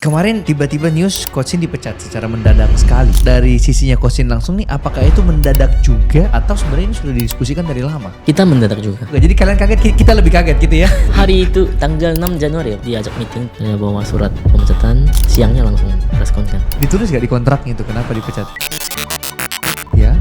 kemarin tiba-tiba news Coach Shin dipecat secara mendadak sekali. Dari sisinya Coach Shin langsung nih, apakah itu mendadak juga atau sebenarnya ini sudah didiskusikan dari lama? Kita mendadak juga. Jadi kalian kaget, kita lebih kaget gitu ya? Hari itu tanggal 6 Januari diajak meeting, saya bawa surat pemecatan, siangnya langsung press conference. Ditulis gak di kontraknya itu kenapa dipecat? Ya.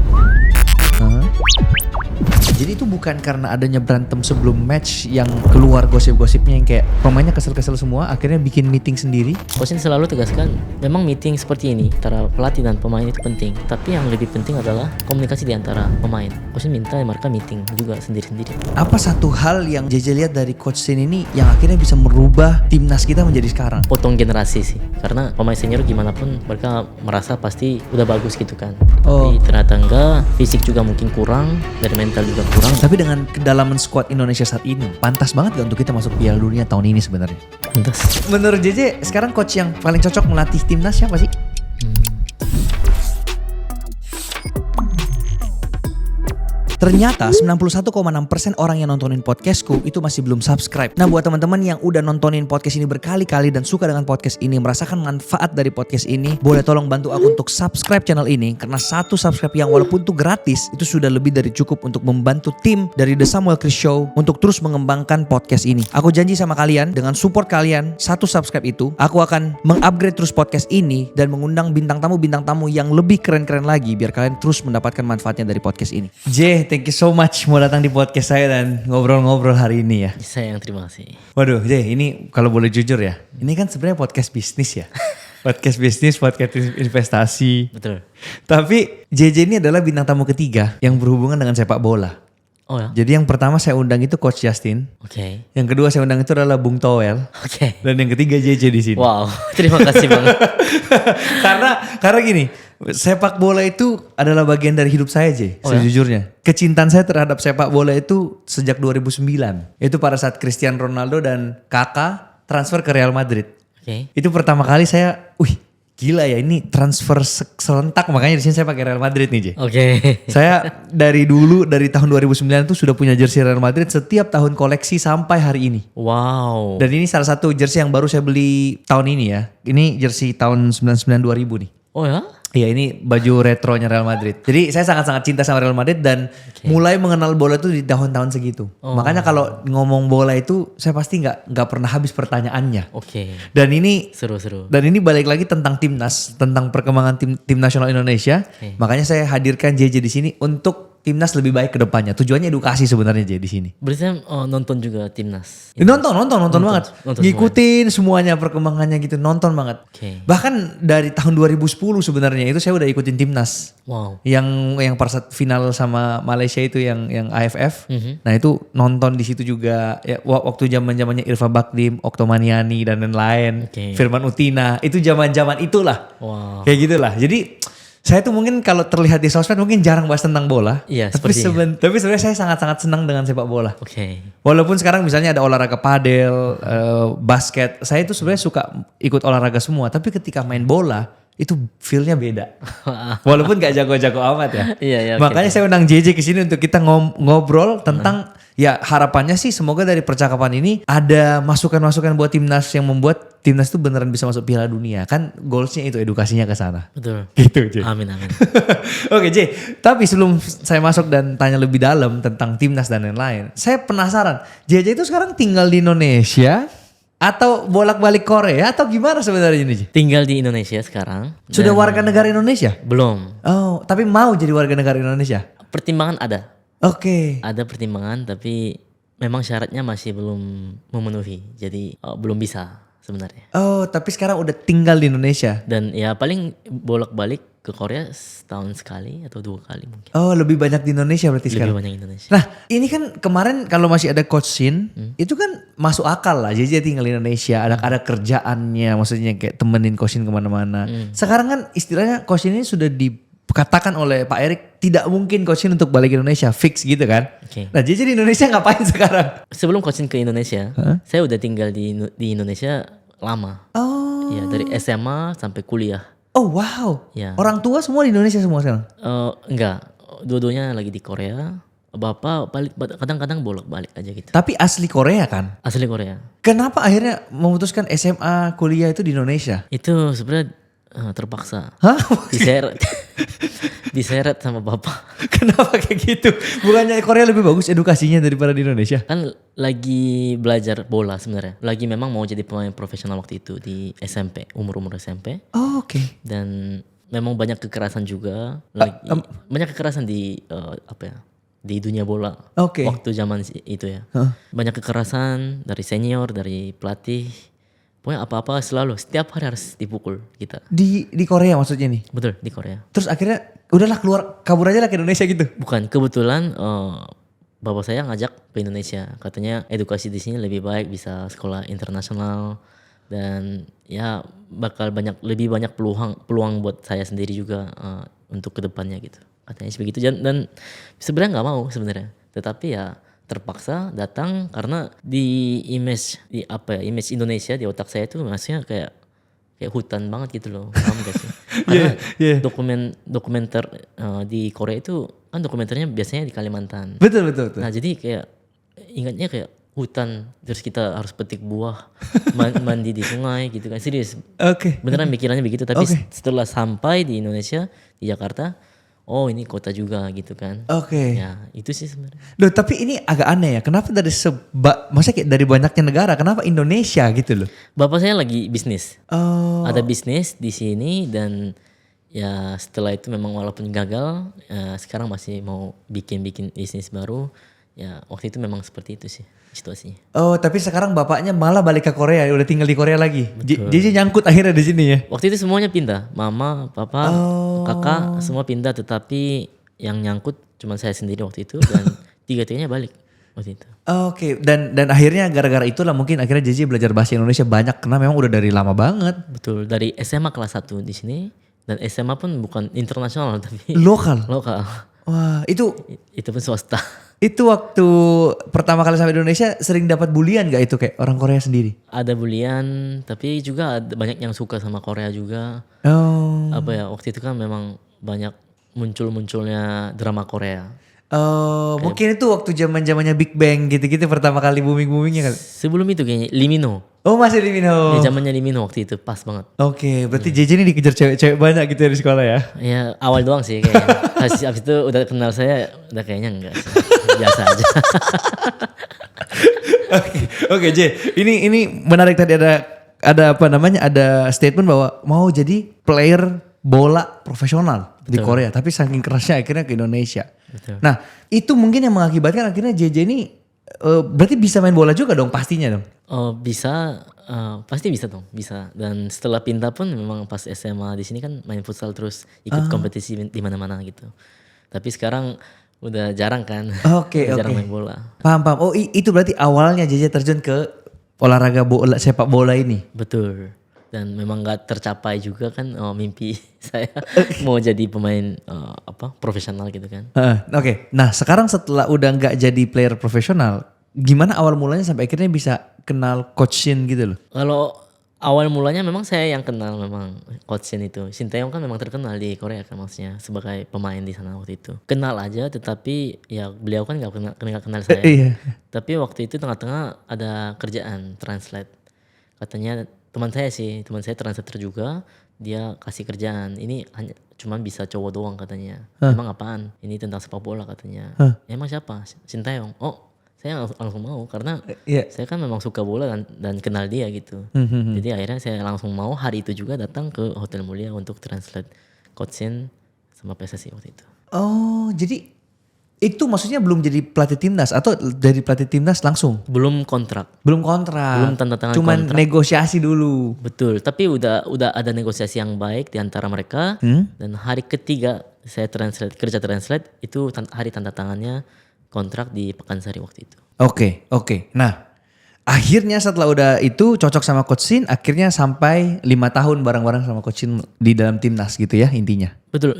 Jadi itu bukan karena adanya berantem sebelum match yang keluar gosip-gosipnya yang kayak pemainnya kesel-kesel semua akhirnya bikin meeting sendiri. Coach Shin selalu tegaskan, memang meeting seperti ini antara pelatih dan pemain itu penting, tapi yang lebih penting adalah komunikasi di antara pemain. Coach Shin minta mereka meeting juga sendiri-sendiri. Apa satu hal yang JJ lihat dari Coach Shin ini yang akhirnya bisa merubah timnas kita menjadi sekarang? Potong generasi sih, karena pemain senior gimana pun mereka merasa pasti udah bagus gitu kan. Oh. Tapi ternyata enggak, fisik juga mungkin kurang, dari mental juga kurang. Tapi dengan kedalaman squad Indonesia saat ini, pantas banget gak untuk kita masuk Piala Dunia tahun ini sebenarnya? Pantas. Menurut JJ, sekarang coach yang paling cocok melatih timnas siapa sih? Ternyata 91,6% orang yang nontonin podcastku itu masih belum subscribe. Nah buat teman-teman yang udah nontonin podcast ini berkali-kali dan suka dengan podcast ini, merasakan manfaat dari podcast ini, boleh tolong bantu aku untuk subscribe channel ini. Karena satu subscribe yang walaupun itu gratis, itu sudah lebih dari cukup untuk membantu tim dari The Samuel Chris Show untuk terus mengembangkan podcast ini. Aku janji sama kalian, dengan support kalian, satu subscribe itu, aku akan mengupgrade terus podcast ini dan mengundang bintang tamu yang lebih keren-keren lagi biar kalian terus mendapatkan manfaatnya dari podcast ini. Thank you so much mau datang di podcast saya dan ngobrol-ngobrol hari ini ya. Saya yang terima kasih. Waduh, ini kalau boleh jujur ya, ini kan sebenarnya podcast bisnis ya. Podcast bisnis, podcast investasi. Betul. Tapi JJ ini adalah bintang tamu ketiga yang berhubungan dengan sepak bola. Oh ya? Jadi yang pertama saya undang itu Coach Justin. Oke. Yang kedua saya undang itu adalah Bung Toel. Oke. Dan yang ketiga JJ di sini. Wow, terima kasih banget. karena gini, sepak bola itu adalah bagian dari hidup saya sejujurnya. Kecintaan saya terhadap sepak bola itu sejak 2009. Itu pada saat Cristiano Ronaldo dan Kakak transfer ke Real Madrid. Oke. Itu pertama kali saya, gila ya ini transfer serentak, makanya di sini saya pakai Real Madrid nih, Oke. Saya dari tahun 2009 tuh sudah punya jersey Real Madrid, setiap tahun koleksi sampai hari ini. Wow. Dan ini salah satu jersey yang baru saya beli tahun ini ya. Ini jersey tahun 99-2000 nih. Oh ya? Iya, ini baju retronya Real Madrid. Jadi saya sangat-sangat cinta sama Real Madrid dan mulai mengenal bola itu di tahun-tahun segitu. Makanya kalau ngomong bola itu saya pasti nggak pernah habis pertanyaannya. Oke. Dan ini Seru-seru. Dan ini balik lagi tentang timnas, tentang perkembangan tim nasional Indonesia. Makanya saya hadirkan JJ di sini untuk timnas lebih baik ke depannya. Tujuannya edukasi sebenarnya JJ di sini. Berarti saya nonton juga timnas. Nonton banget. Nonton Ngikutin semuanya perkembangannya gitu, nonton banget. Oke. Bahkan dari tahun 2010 sebenarnya itu saya udah ikutin timnas. Wow. Yang pada saat final sama Malaysia itu yang AFF. Nah itu nonton di situ juga ya, waktu zamannya Irfa Bakdim, Oktomaniani dan lain-lain. Firman Utina, itu zaman-zaman itulah. Wow. Kayak gitulah. Jadi saya tuh mungkin kalau terlihat di sosmed mungkin jarang bahas tentang bola. Iya, tapi sepertinya. tapi sebenarnya saya sangat-sangat senang dengan sepak bola. Oke. Walaupun sekarang misalnya ada olahraga padel, basket, saya itu sebenarnya suka ikut olahraga semua. Tapi ketika main bola itu feel-nya beda. Walaupun gak jago-jago amat ya. Iya. Makanya saya undang JJ ke sini untuk kita ngobrol tentang ya harapannya sih semoga dari percakapan ini ada masukan-masukan buat timnas yang membuat timnas itu beneran bisa masuk Piala Dunia. Kan goalsnya itu edukasinya ke sana. Betul. Gitu J. Amin. Oke J, tapi sebelum saya masuk dan tanya lebih dalam tentang timnas dan lain-lain, saya penasaran. JJ itu sekarang tinggal di Indonesia atau bolak-balik Korea atau gimana sebenarnya ini? Tinggal di Indonesia sekarang. Sudah warga negara Indonesia? Belum. Oh, tapi mau jadi warga negara Indonesia? Pertimbangan ada. Oke. Ada pertimbangan tapi memang syaratnya masih belum memenuhi. Jadi belum bisa sebenarnya. Oh, tapi sekarang udah tinggal di Indonesia? Dan ya paling bolak-balik ke Korea setahun sekali atau 2 kali mungkin. Oh, lebih banyak di Indonesia berarti sekarang? Lebih banyak Indonesia. Nah, ini kan kemarin kalau masih ada Coach Shin, itu kan masuk akal lah. JJ tinggal di Indonesia, ada kerjaannya, maksudnya kayak temenin Coach Shin kemana-mana. Sekarang kan istilahnya Coach Shin ini sudah dikatakan oleh Pak Erik, tidak mungkin Coach Shin untuk balik ke Indonesia, fix gitu kan. Nah JJ di Indonesia ngapain sekarang? Sebelum Coach Shin ke Indonesia, saya udah tinggal di Indonesia lama. Oh. Ya, dari SMA sampai kuliah. Oh wow. Ya. Orang tua semua di Indonesia semua sekarang? Enggak, dua-duanya lagi di Korea. Bapak balik kadang-kadang bolak-balik aja gitu. Tapi asli Korea kan? Asli Korea. Kenapa akhirnya memutuskan SMA kuliah itu di Indonesia? Itu sebenarnya terpaksa. Hah? Diseret. Diseret sama bapak. Kenapa kayak gitu? Bukannya Korea lebih bagus edukasinya daripada di Indonesia? Kan lagi belajar bola sebenarnya. Lagi memang mau jadi pemain profesional waktu itu di SMP, umur-umur SMP. Oh, oke. Dan memang banyak kekerasan juga. Banyak kekerasan di di dunia bola. Oke. Waktu zaman itu ya. Banyak kekerasan dari senior, dari pelatih. Pokoknya apa-apa selalu setiap hari harus dipukul kita. Di Korea maksudnya nih? Betul, di Korea. Terus akhirnya udahlah kabur aja lah ke Indonesia gitu? Bukan, kebetulan bapak saya ngajak ke Indonesia. Katanya edukasi di sini lebih baik, bisa sekolah internasional. Dan ya bakal lebih banyak peluang buat saya sendiri juga untuk kedepannya gitu. Katanya begitu, dan sebenarnya nggak mau sebenarnya, tetapi ya terpaksa datang karena di image Indonesia di otak saya itu maksudnya kayak hutan banget gitu loh, paham gak sih? Karena dokumenter di Korea itu kan dokumenternya biasanya di Kalimantan. Betul. Nah jadi kayak ingatnya kayak hutan, terus kita harus petik buah, mandi di sungai gitu kan, serius. Oke. Beneran pikirannya begitu, tapi setelah sampai di Indonesia, di Jakarta, oh ini kota juga gitu kan. Oke. Ya itu sih sebenarnya. Loh, tapi ini agak aneh ya. Kenapa maksudnya kayak dari banyaknya negara, kenapa Indonesia gitu loh? Bapak saya lagi bisnis. Oh. Ada bisnis di sini, dan ya setelah itu memang walaupun gagal, sekarang masih mau bikin bisnis baru. Ya waktu itu memang seperti itu sih situasinya. Oh, tapi sekarang bapaknya malah balik ke Korea, udah tinggal di Korea lagi. Jadi nyangkut akhirnya di sini ya. Waktu itu semuanya pindah, mama, papa, kakak semua pindah, tetapi yang nyangkut cuma saya sendiri waktu itu, dan tiga-tiganya balik waktu itu. Oke, dan akhirnya gara-gara itulah mungkin akhirnya JJ belajar bahasa Indonesia banyak karena memang udah dari lama banget. Betul, dari SMA kelas 1 di sini, dan SMA pun bukan internasional tapi Lokal. Wah, itu pun swasta. Itu waktu pertama kali sampai Indonesia sering dapat bulian gak itu kayak orang Korea sendiri? Ada bulian, tapi juga ada banyak yang suka sama Korea juga. Oh. Apa ya, waktu itu kan memang banyak munculnya drama Korea. Mungkin itu waktu zamannya Big Bang gitu-gitu pertama kali boomingnya kan. Sebelum itu kayaknya Limino. Oh, masih Limino. Ya zamannya Limino waktu itu pas banget. Oke, berarti JJ ini dikejar cewek-cewek banyak gitu ya di sekolah ya? Ya awal doang sih kayaknya. Habis itu udah kenal saya udah kayaknya enggak sih. Biasa aja. Oke, J. Ini menarik tadi ada apa namanya? Ada statement bahwa mau jadi player bola profesional di Korea, tapi saking kerasnya akhirnya ke Indonesia. Betul. Nah, itu mungkin yang mengakibatkan akhirnya JJ ini berarti bisa main bola juga dong pastinya dong. Oh, bisa, pasti bisa dong, bisa. Dan setelah pindah pun memang pas SMA di sini kan main futsal terus, ikut kompetisi di mana-mana gitu. Tapi sekarang udah jarang kan. Oke. Jarang main bola. Paham. Oh, itu berarti awalnya JJ terjun ke olahraga sepak bola ini. Betul. Dan memang gak tercapai juga kan mimpi saya mau jadi pemain profesional gitu kan. Oke. Nah, sekarang setelah udah nggak jadi player profesional, gimana awal mulanya sampai akhirnya bisa kenal Coach Shin gitu loh? Kalau awal mulanya memang saya yang kenal memang Coach Shin itu. Shin Tae-yong kan memang terkenal di Korea kan, maksudnya sebagai pemain di sana waktu itu. Kenal aja, tetapi ya beliau kan gak kenal saya. Iya. Tapi waktu itu tengah-tengah ada kerjaan translate. Katanya teman saya translator juga, dia kasih kerjaan. Ini hanya cuman bisa cowok doang katanya. Emang apaan? Ini tentang sepak bola katanya. Emang siapa? Shin Tae-yong. Oh, saya langsung mau karena saya kan memang suka bola dan kenal dia gitu. Jadi akhirnya saya langsung mau hari itu juga datang ke Hotel Mulia untuk translate Coach Shin sama PSSI waktu itu. Oh, jadi itu maksudnya belum jadi pelatih timnas atau dari pelatih timnas langsung? Belum kontrak. Belum kontrak. Belum tanda tangan Cuman kontrak. negosiasi dulu. Betul, tapi udah ada negosiasi yang baik di antara mereka. Dan hari ketiga saya kerja translate itu hari tanda tangannya kontrak di Pekansari waktu itu. Oke. Nah, akhirnya setelah udah itu cocok sama Coach Shin, akhirnya sampai 5 tahun bareng-bareng sama Coach Shin di dalam timnas gitu ya intinya. Betul,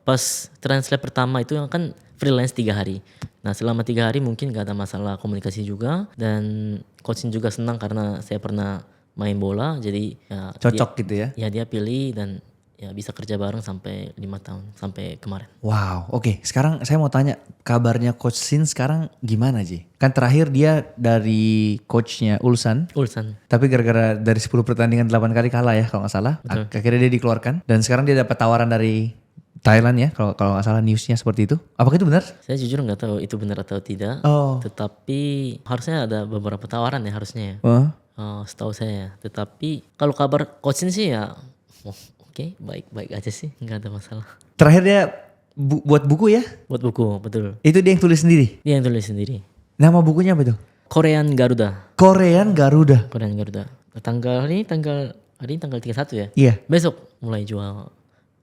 pas translate pertama itu kan freelance 3 hari. Nah selama 3 hari mungkin gak ada masalah komunikasi juga. Dan Coach Shin juga senang karena saya pernah main bola. Jadi ya cocok gitu ya? Ya dia pilih dan ya bisa kerja bareng sampai 5 tahun sampai kemarin. Wow, oke. Sekarang saya mau tanya kabarnya Coach Sin sekarang gimana Ji? Kan terakhir dia dari coachnya Ulsan. Ulsan. Tapi gara-gara dari 10 pertandingan 8 kali kalah ya kalau nggak salah. Akhirnya dia dikeluarkan. Dan sekarang dia dapat tawaran dari Thailand ya kalau nggak salah newsnya seperti itu. Apakah itu benar? Saya jujur nggak tahu itu benar atau tidak. Oh. Tetapi harusnya ada beberapa tawaran ya harusnya ya. Oh. Setahu saya. Tetapi kalau kabar coachin sih ya oke, baik-baik aja sih, nggak ada masalah. Terakhir dia buat buku ya? Buat buku, betul. Itu dia yang tulis sendiri? Dia yang tulis sendiri. Nama bukunya apa itu? Korean Garuda. Korean Garuda. Korean Garuda. Hari ini tanggal 31 ya? Iya. Besok mulai jual.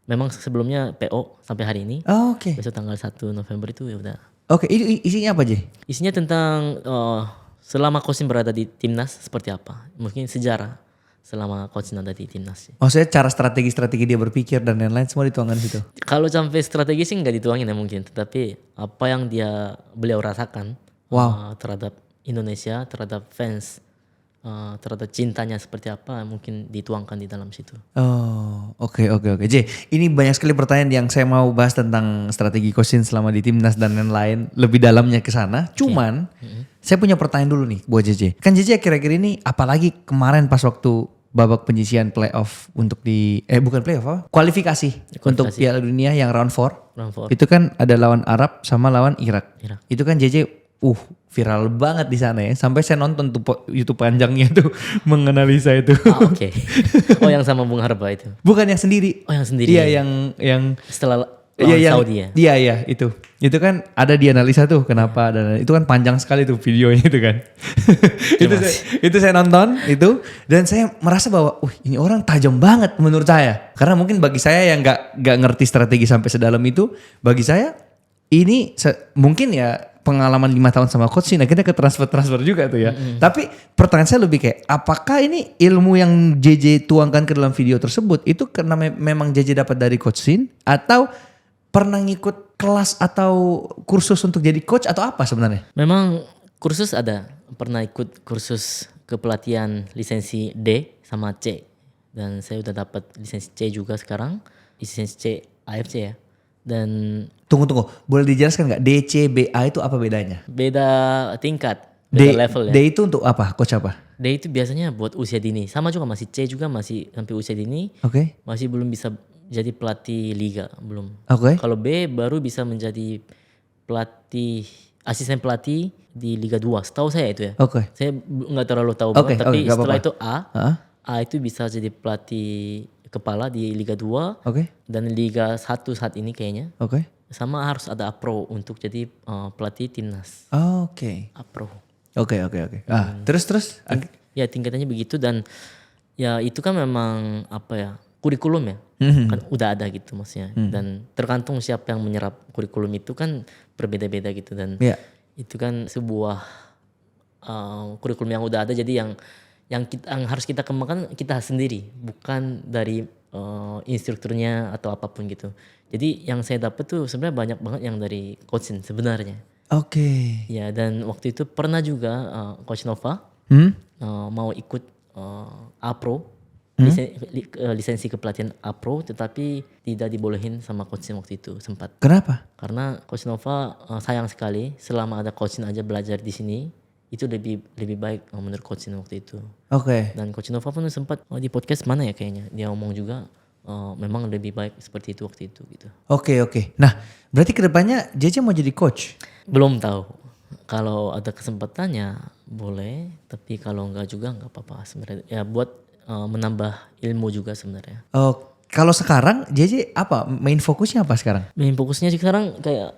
Memang sebelumnya PO sampai hari ini. Oh, oke. Besok tanggal 1 November itu ya udah. Oke, itu isinya apa Ji? Isinya tentang selama coaching berada di timnas seperti apa. Mungkin sejarah selama coaching ada di timnas. Maksudnya cara strategi-strategi dia berpikir dan lain-lain semua dituangkan di situ. Kalau sampai strategi sih nggak dituangin ya mungkin, tetapi apa yang beliau rasakan terhadap Indonesia, terhadap fans, terhadap cintanya seperti apa mungkin dituangkan di dalam situ. Oh, oke. J, ini banyak sekali pertanyaan yang saya mau bahas tentang strategi Coach Sin selama di timnas dan lain-lain, lebih dalamnya ke sana. Cuman saya punya pertanyaan dulu nih buat JJ. Kan JJ akhir-akhir ini apalagi kemarin pas waktu babak penyisihan playoff untuk bukan playoff apa? Kualifikasi untuk Piala Dunia yang round 4. Itu kan ada lawan Arab sama lawan Irak. Itu kan JJ viral banget di sana ya. Sampai saya nonton tuh YouTube panjangnya tuh menganalisa itu. Oke. Oh, yang sama Bung Harba itu. Bukan yang sendiri. Oh, yang sendiri. Iya, yang setelah Saudi ya. Iya, itu. Itu kan ada di analisa tuh kenapa dan itu kan panjang sekali tuh videonya itu kan. itu saya nonton itu dan saya merasa bahwa ini orang tajam banget menurut saya. Karena mungkin bagi saya yang nggak ngerti strategi sampai sedalam itu, bagi saya ini mungkin ya pengalaman 5 tahun sama Coach Sin akhirnya ke transfer juga tuh ya. Tapi pertanyaan saya lebih kayak apakah ini ilmu yang JJ tuangkan ke dalam video tersebut itu karena memang JJ dapat dari Coach Sin atau pernah ngikut kelas atau kursus untuk jadi coach atau apa sebenarnya? Memang kursus ada. Pernah ikut kursus kepelatihan lisensi D sama C. Dan saya udah dapat lisensi C juga sekarang. Lisensi C AFC ya. Dan Tunggu. Boleh dijelaskan nggak DC, BA itu apa bedanya? Beda tingkat, beda level ya. D itu untuk apa? Coach apa? D itu biasanya buat usia dini. Sama juga masih C juga masih sampai usia dini. Oke. Masih belum bisa jadi pelatih liga, belum. Oke. Kalau B baru bisa menjadi asisten pelatih di Liga 2. Setahu saya itu ya. Oke. Saya nggak terlalu tahu banget, tapi setelah itu A itu bisa jadi pelatih kepala di Liga 2 dan Liga 1 saat ini kayaknya. Oke. Sama harus ada A-Pro untuk jadi pelatih timnas. Oke. A-Pro. Oke. Terus? Ya tingkatannya begitu dan ya itu kan memang kurikulum ya. Kan udah ada gitu maksudnya. Dan tergantung siapa yang menyerap kurikulum itu kan berbeda-beda gitu dan itu kan sebuah kurikulum yang udah ada jadi yang harus kita kembangkan kita sendiri bukan dari instrukturnya atau apapun gitu. Jadi yang saya dapat tuh sebenarnya banyak banget yang dari coaching sebenarnya. Oke. Ya dan waktu itu pernah juga Coach Nova mau ikut A-Pro. Lisensi kepelatihan A-Pro tetapi tidak dibolehin sama coaching waktu itu sempat. Kenapa? Karena Coach Nova sayang sekali selama ada coaching aja belajar di sini itu lebih baik menurut coaching waktu itu. Oke. Dan Coach Nova pun sempat di podcast mana ya kayaknya dia ngomong juga memang lebih baik seperti itu waktu itu gitu. Oke. Nah berarti kedepannya JJ mau jadi coach? Belum tahu. Kalau ada kesempatannya boleh, tapi kalau enggak juga enggak apa-apa sebenarnya. Ya buat menambah ilmu juga sebenarnya. Oh, kalau sekarang JJ apa? Main fokusnya apa sekarang? Main fokusnya sekarang kayak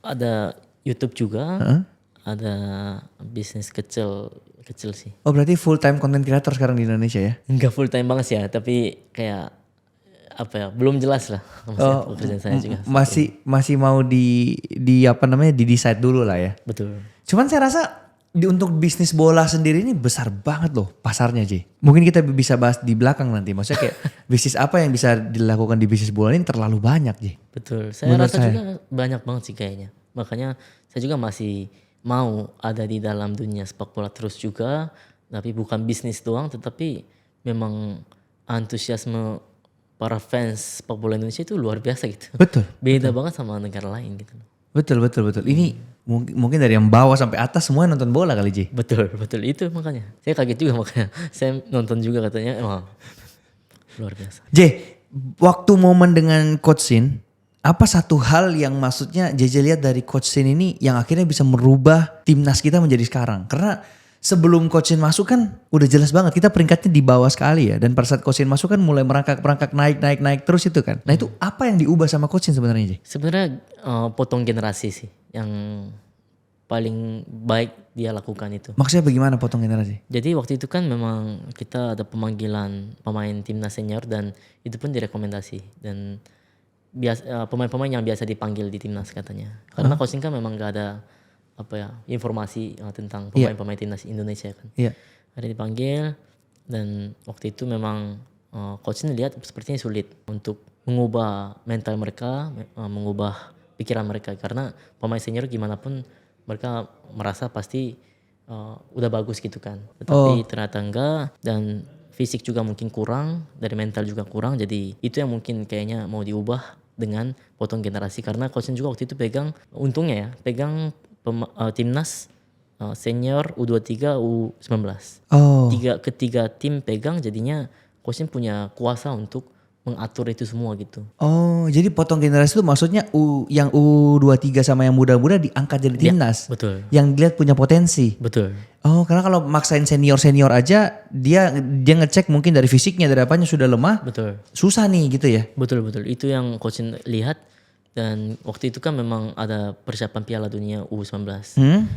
ada YouTube juga, ada bisnis kecil sih. Oh berarti full time content creator sekarang di Indonesia ya? Enggak full time banget sih ya, tapi kayak belum jelas lah pekerjaan saya juga. Masih mau di decide dulu lah ya. Betul. Cuman saya rasa untuk bisnis bola sendiri ini besar banget loh pasarnya J. Mungkin kita bisa bahas di belakang nanti. Maksudnya kayak bisnis apa yang bisa dilakukan di bisnis bola ini terlalu banyak J. Betul. Saya rasa juga banyak banget sih kayaknya. Makanya saya juga masih mau ada di dalam dunia sepak bola terus juga. Tapi bukan bisnis doang tetapi memang antusiasme para fans sepak bola Indonesia itu luar biasa gitu. Betul. Beda banget sama negara lain gitu. Betul. Ini mungkin dari yang bawah sampai atas semua nonton bola kali J. Betul itu makanya. Saya kaget juga makanya. Saya nonton juga katanya emang luar biasa. J, waktu momen dengan Coach Sin, apa satu hal yang maksudnya JJ lihat dari Coach Sin ini yang akhirnya bisa merubah timnas kita menjadi sekarang? Karena sebelum Coach Sin masuk kan udah jelas banget kita peringkatnya di bawah sekali ya. Dan pada saat Coach Sin masuk kan mulai merangkak naik terus itu kan. Nah itu apa yang diubah sama Coach Sin sebenarnya J? Sebenarnya potong generasi sih yang paling baik dia lakukan itu. Maksudnya bagaimana potong generasi? Jadi waktu itu kan memang kita ada pemanggilan pemain timnas senior dan itu pun direkomendasi dan pemain-pemain yang biasa dipanggil di timnas katanya. Karena Coach Sin kan memang gak ada informasi tentang pemain-pemain timnas Indonesia kan. Iya. Ada dipanggil dan waktu itu memang Coach Sin lihat sepertinya sulit untuk mengubah mental mereka, mengubah pikiran mereka karena pemain senior gimana pun mereka merasa pasti udah bagus gitu kan. Tetapi ternyata enggak dan fisik juga mungkin kurang, dari mental juga kurang. Jadi itu yang mungkin kayaknya mau diubah dengan potong generasi. Karena Coach Sin juga waktu itu untungnya ya, pegang timnas senior U23, U19. Ketiga tim pegang jadinya Coach Sin punya kuasa untuk mengatur itu semua gitu. Oh, jadi potong generasi itu maksudnya yang U23 sama yang muda-muda diangkat jadi timnas. Ya, betul. Yang dilihat punya potensi. Betul. Oh, karena kalau maksain senior aja dia ngecek mungkin dari fisiknya dari apanya sudah lemah. Betul. Susah nih gitu ya. Betul. Itu yang Coach Sin lihat dan waktu itu kan memang ada persiapan Piala Dunia U19.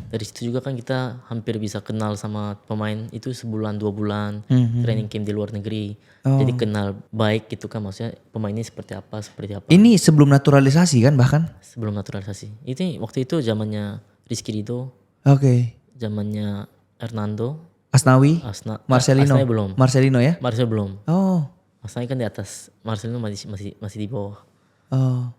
Dari situ juga kan kita hampir bisa kenal sama pemain itu sebulan 2 bulan training camp di luar negeri. Jadi kenal baik gitu kan maksudnya pemain ini seperti apa. Ini sebelum naturalisasi kan bahkan? Sebelum naturalisasi. Itu waktu itu zamannya Rizky Ridho. Oke. Zamannya Hernando. Asnawi. Marcelino. Asnawi belum. Marcelino ya? Marcelo belum. Oh. Asnawi kan di atas. Marcelino masih di bawah. Oh.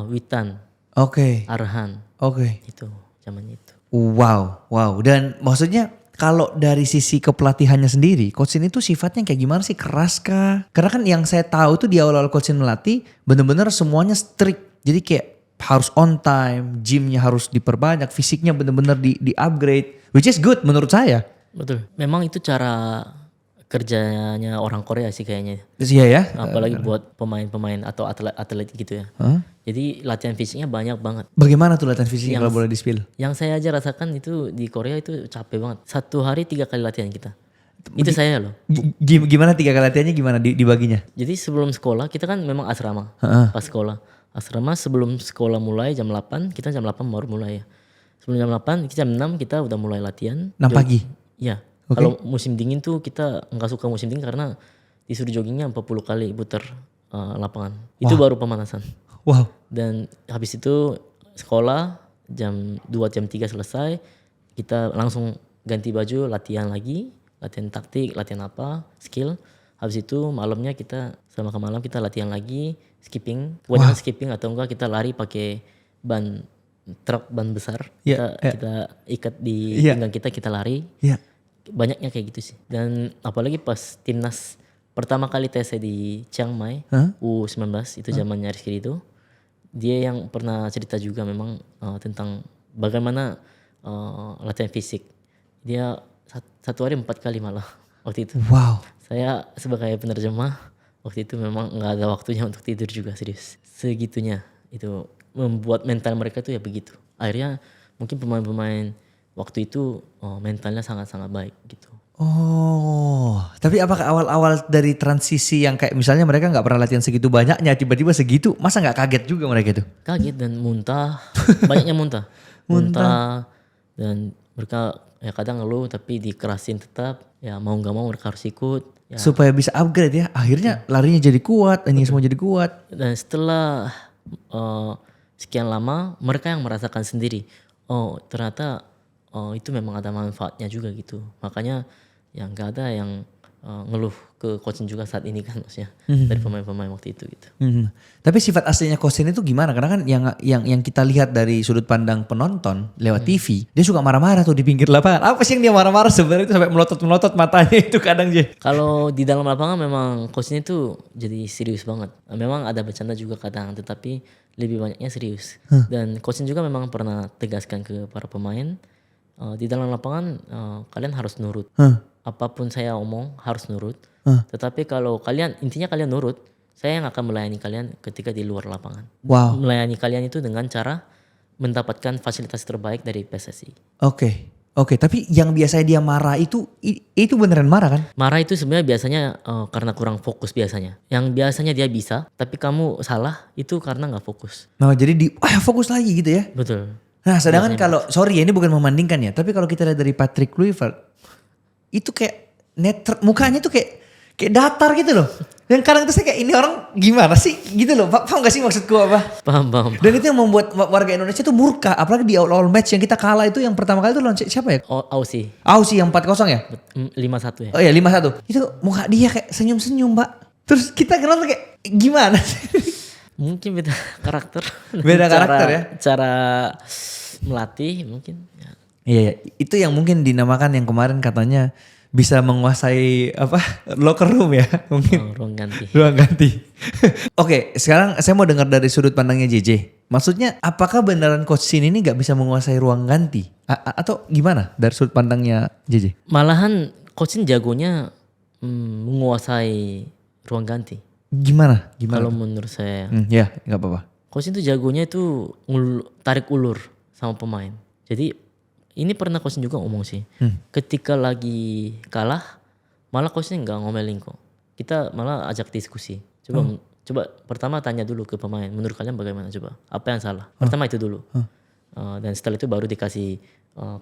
Witan. Oke. Arhan. Oke. Itu zamannya itu. Wow. Dan maksudnya kalau dari sisi kepelatihannya sendiri, Coach Sin itu sifatnya kayak gimana sih? Keras kah? Karena kan yang saya tahu itu di awal-awal Coach Sin melatih bener-bener semuanya strict. Jadi kayak harus on time, gymnya harus diperbanyak, fisiknya bener-bener di upgrade, which is good menurut saya. Betul. Memang itu cara kerjanya orang Korea sih kayaknya. Iya ya. Apalagi buat pemain-pemain atau atlet gitu ya. Jadi latihan fisiknya banyak banget. Bagaimana tuh latihan fisiknya kalau boleh di-spill? Yang saya aja rasakan itu di Korea itu capek banget. 1 hari 3 kali latihan kita. Itu saya loh. Gimana 3 kali latihannya gimana dibaginya? Jadi sebelum sekolah kita kan memang asrama. Pas sekolah. Asrama sebelum sekolah mulai jam 8, kita jam 8 baru mulai ya. Sebelum jam 8, jam 6 kita udah mulai latihan. 6 pagi? Iya. Okay. Kalau musim dingin tuh kita nggak suka musim dingin karena disuruh joggingnya 40 kali putar lapangan. Itu baru pemanasan. Wow. Dan habis itu sekolah jam 2 jam 3 selesai. Kita langsung ganti baju latihan lagi. Latihan taktik, latihan apa, skill. Habis itu malamnya kita sama ke malam kita latihan lagi. Skipping. Kebanyakan skipping atau enggak kita lari pakai ban besar. Kita ikat di pinggang kita lari. Banyaknya kayak gitu sih. Dan apalagi pas timnas pertama kali tes di Chiang Mai U19 itu zamannya Rizky Ridho. Dia yang pernah cerita juga memang tentang bagaimana latihan fisik. Dia 1 hari 4 kali malah waktu itu. Wow. Saya sebagai penerjemah waktu itu memang nggak ada waktunya untuk tidur juga serius. Segitunya itu membuat mental mereka tuh ya begitu. Akhirnya mungkin pemain-pemain waktu itu mentalnya sangat-sangat baik gitu. Oh, tapi apakah awal-awal dari transisi yang kayak misalnya mereka nggak pernah latihan segitu banyaknya, tiba-tiba segitu, masa nggak kaget juga mereka itu? Kaget dan muntah, banyaknya muntah. Dan mereka ya kadang ngeluh tapi dikerasin tetap, ya mau nggak mau mereka harus ikut. Ya. Supaya bisa upgrade ya, akhirnya larinya jadi kuat, ini semua jadi kuat. Dan setelah sekian lama, mereka yang merasakan sendiri, oh ternyata itu memang ada manfaatnya juga gitu. Makanya ya nggak ada yang ngeluh ke coaching juga saat ini kan maksudnya dari pemain-pemain waktu itu gitu. Tapi sifat aslinya Coach Shin itu gimana? Karena kan yang kita lihat dari sudut pandang penonton lewat TV, dia suka marah-marah tuh di pinggir lapangan. Apa sih yang dia marah-marah sebenarnya itu sampai melotot-melotot matanya itu kadang J? Kalau di dalam lapangan memang coachnya itu jadi serius banget. Memang ada bercanda juga kadang, tetapi lebih banyaknya serius. Dan coachnya juga memang pernah tegaskan ke para pemain, di dalam lapangan kalian harus nurut. Apapun saya omong harus nurut. Tetapi kalau intinya kalian nurut, saya yang akan melayani kalian ketika di luar lapangan. Wow. Melayani kalian itu dengan cara mendapatkan fasilitas terbaik dari PSSI. Oke, tapi yang biasanya dia marah itu beneran marah kan? Marah itu sebenarnya biasanya karena kurang fokus biasanya. Yang biasanya dia bisa, tapi kamu salah itu karena nggak fokus. Nah, jadi fokus lagi gitu ya? Betul. Nah, sedangkan kalau sorry ya ini bukan membandingkan ya, tapi kalau kita lihat dari Patrick Kluivert itu kayak mukanya tuh kayak datar gitu loh. Dan kadang itu saya kayak ini orang gimana sih gitu loh. Paham gak sih maksudku apa? Paham. Dan itu yang membuat warga Indonesia tuh murka. Apalagi di awal match yang kita kalah itu yang pertama kali itu lawan siapa ya? Aussie yang 4-0 ya? 5-1 ya? Oh iya 5-1. Itu muka dia kayak senyum-senyum Mbak. Terus kita kenal kayak gimana sih? Mungkin beda karakter. Beda karakter ya? Cara melatih mungkin. Ya. Iya, itu yang mungkin dinamakan yang kemarin katanya bisa menguasai locker room ya mungkin. Ruang ganti. Ruang ganti. Oke, sekarang saya mau dengar dari sudut pandangnya JJ. Maksudnya apakah beneran Coach Shin ini gak bisa menguasai ruang ganti? Atau gimana dari sudut pandangnya JJ? Malahan Coach Shin jagonya menguasai ruang ganti. Gimana? Kalau menurut saya. Ya gak apa-apa. Coach Shin itu jagonya itu tarik ulur sama pemain. Jadi ini pernah Coach Shin juga ngomong sih. Ketika lagi kalah, malah Coach Shin nggak ngomelin kok. Kita malah ajak diskusi. Coba pertama tanya dulu ke pemain. Menurut kalian bagaimana coba? Apa yang salah? Pertama itu dulu. Dan setelah itu baru dikasih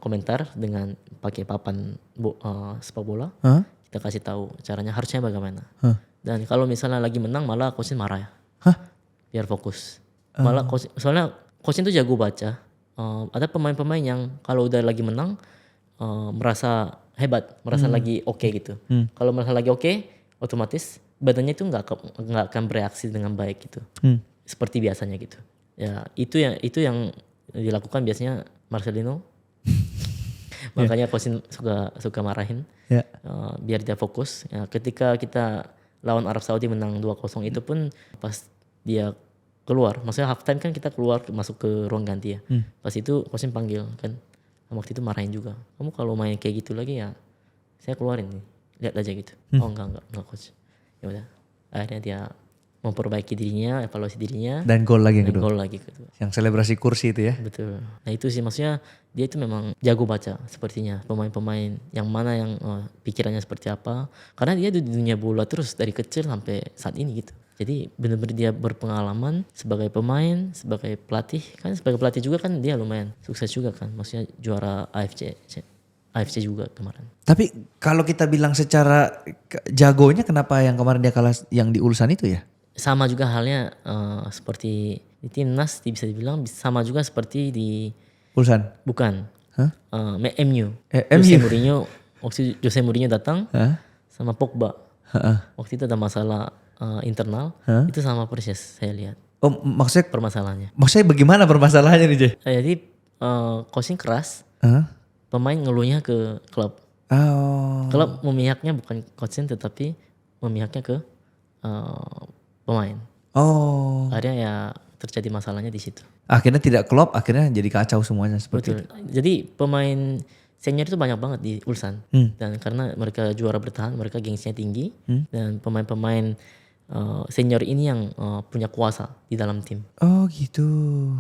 komentar dengan pakai papan sepak bola. Kita kasih tahu caranya harusnya bagaimana. Dan kalau misalnya lagi menang malah Coach Shin marah ya. Biar fokus. Malah soalnya Coach Shin itu jago baca. Ada pemain-pemain yang kalau udah lagi menang merasa hebat, merasa lagi oke gitu. Kalau merasa lagi oke, otomatis badannya itu nggak akan bereaksi dengan baik gitu, seperti biasanya gitu. Ya itu yang dilakukan biasanya Marcelino. Makanya Coach Shin suka marahin, biar dia fokus. Ya, ketika kita lawan Arab Saudi menang 2-0 itu pun pas dia keluar, maksudnya half time kan kita keluar masuk ke ruang ganti ya. Pas itu Coach Shin panggil kan, waktu itu marahin juga. Kamu kalau main kayak gitu lagi ya, saya keluarin nih, lihat aja gitu. Oh enggak Coach. Ya udah, akhirnya dia memperbaiki dirinya, evaluasi dirinya. Dan gol lagi yang kedua. Gol lagi kedua. Yang selebrasi kursi itu ya. Betul. Nah itu sih maksudnya dia itu memang jago baca sepertinya pemain-pemain yang mana yang pikirannya seperti apa. Karena dia di dunia bola terus dari kecil sampai saat ini gitu. Jadi benar-benar dia berpengalaman sebagai pemain, sebagai pelatih. Kan sebagai pelatih juga kan dia lumayan sukses juga kan. Maksudnya juara AFC juga kemarin. Tapi kalau kita bilang secara jagonya kenapa yang kemarin dia kalah yang di Ulsan itu ya? Sama juga halnya seperti di timnas bisa dibilang sama juga seperti di Ulsan. Bukan. MU. Jose Mourinho datang sama Pogba. Waktu itu ada masalah internal, itu sama persis saya lihat. Oh maksudnya permasalahannya. Maksudnya bagaimana permasalahannya nih Jay? Jadi Coach Shin keras, pemain ngeluhnya ke klub. Klub memihaknya bukan Coach Shin tetapi memihaknya ke pemain. Akhirnya ya terjadi masalahnya di situ. Akhirnya tidak klop, akhirnya jadi kacau semuanya seperti itu. Jadi pemain senior itu banyak banget di Ulsan. Dan karena mereka juara bertahan, mereka gengsinya tinggi. Dan pemain-pemain senior ini yang punya kuasa di dalam tim. Oh gitu.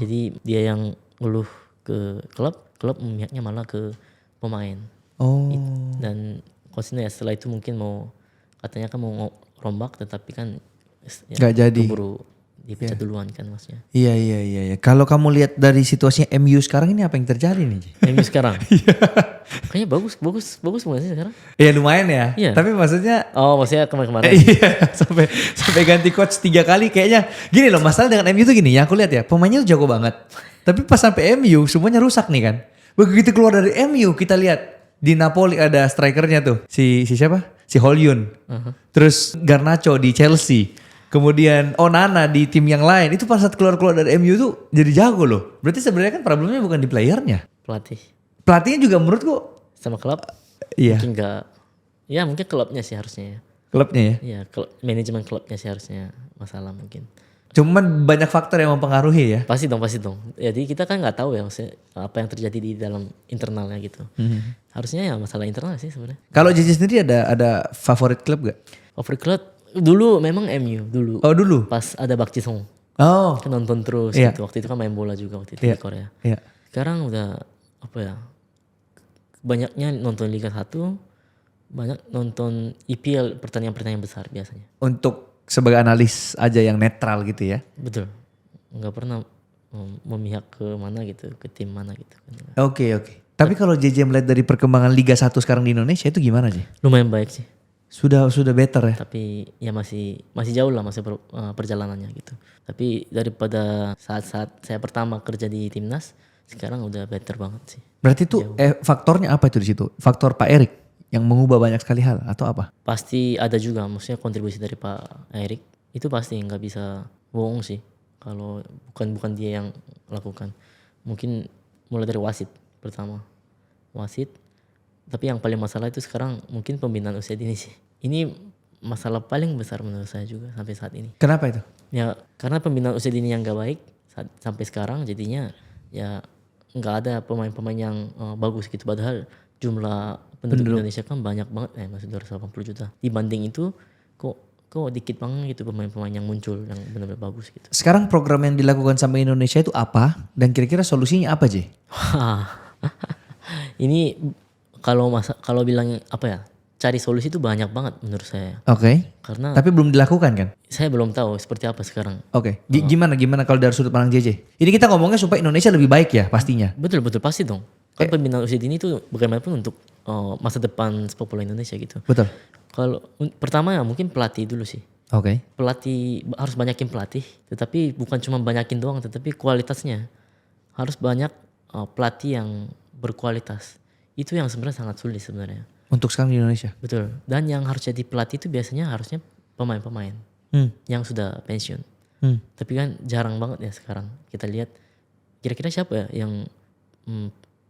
Jadi dia yang ngeluh ke klub memihaknya malah ke pemain. Dan Coach Shin ya setelah itu mungkin katanya kan mau rombak, tetapi kan gak jadi. Keburu dipecat duluan kan maksudnya. Iya. Kalau kamu lihat dari situasinya MU sekarang ini apa yang terjadi nih? MU sekarang? Kayaknya bagus bukan sih sekarang? Iya lumayan ya. Iya. Tapi maksudnya. Maksudnya kemarin. Iya sampai ganti coach 3 kali kayaknya. Gini loh masalah dengan MU tuh gini. Yang aku lihat ya pemainnya tuh jago banget. Tapi pas sampai MU semuanya rusak nih kan. Begitu keluar dari MU kita lihat di Napoli ada strikernya tuh si siapa? si Hollywood. Terus Garnacho di Chelsea. Kemudian Onana di tim yang lain. Itu pas saat keluar-keluar dari MU tuh jadi jago loh. Berarti sebenarnya kan problemnya bukan di playernya. Pelatihnya juga menurutku sama klub. Iya. Mungkin nggak. Ya mungkin klubnya sih harusnya ya. Klubnya ya. Iya, manajemen klubnya sih harusnya masalah mungkin. Cuman banyak faktor yang mempengaruhi ya. Pasti dong. Jadi kita kan nggak tahu ya maksudnya apa yang terjadi di dalam internalnya gitu. Harusnya ya masalah internal sih sebenarnya. Kalau JJ sendiri ada favorit klub gak? Favorit klub dulu memang MU dulu. Oh dulu. Pas ada Bak Ji-sung. Oh. Kan nonton terus Iya. gitu. Waktu itu kan main bola juga waktu itu Iya. di Korea. Iya. Sekarang udah apa ya? Banyaknya nonton Liga 1, banyak nonton IPL pertandingan-pertandingan besar biasanya. Untuk sebagai analis aja yang netral gitu ya. Betul. Nggak pernah memihak ke mana gitu, ke tim mana gitu. Oke. Tapi kalau JJ melihat dari perkembangan Liga 1 sekarang di Indonesia itu gimana sih? Lumayan baik sih. Sudah better ya? Tapi ya masih jauh lah perjalanannya gitu. Tapi daripada saat-saat saya pertama kerja di timnas, sekarang udah better banget sih. Berarti tuh faktornya apa itu di situ? Faktor Pak Erik yang mengubah banyak sekali hal atau apa? Pasti ada juga, maksudnya kontribusi dari Pak Erik itu pasti nggak bisa bohong sih. Kalau bukan dia yang lakukan. Mungkin mulai dari wasit pertama. Wasit. Tapi yang paling masalah itu sekarang mungkin pembinaan usia dini sih. Ini masalah paling besar menurut saya juga sampai saat ini. Kenapa itu? Ya karena pembinaan usia dini yang gak baik sampai sekarang jadinya ya nggak ada pemain-pemain yang bagus gitu. Padahal jumlah penduduk Indonesia kan banyak banget, masih 280 juta. Dibanding itu kok dikit banget gitu pemain-pemain yang muncul yang benar-benar bagus gitu. Sekarang program yang dilakukan sama Indonesia itu apa? Dan kira-kira solusinya apa, J? Ini kalau bilang apa ya, cari solusi itu banyak banget menurut saya. Oke. Karena tapi belum dilakukan kan? Saya belum tahu seperti apa sekarang. Oke. Gimana kalau dari sudut pandang JJ? Ini kita ngomongnya supaya Indonesia lebih baik ya pastinya. Betul pasti dong. Kan pembinaan usia dini itu bagaimanapun untuk masa depan sepak bola Indonesia gitu. Betul. Kalau pertama ya mungkin pelatih dulu sih. Oke. Pelatih harus banyakin pelatih, tetapi bukan cuma banyakin doang, tetapi kualitasnya harus banyak pelatih yang berkualitas. Itu yang sebenarnya sangat sulit sebenarnya. Untuk sekarang di Indonesia. Betul. Dan yang harus jadi pelatih itu biasanya harusnya pemain-pemain yang sudah pensiun. Tapi kan jarang banget ya sekarang. Kita lihat kira-kira siapa ya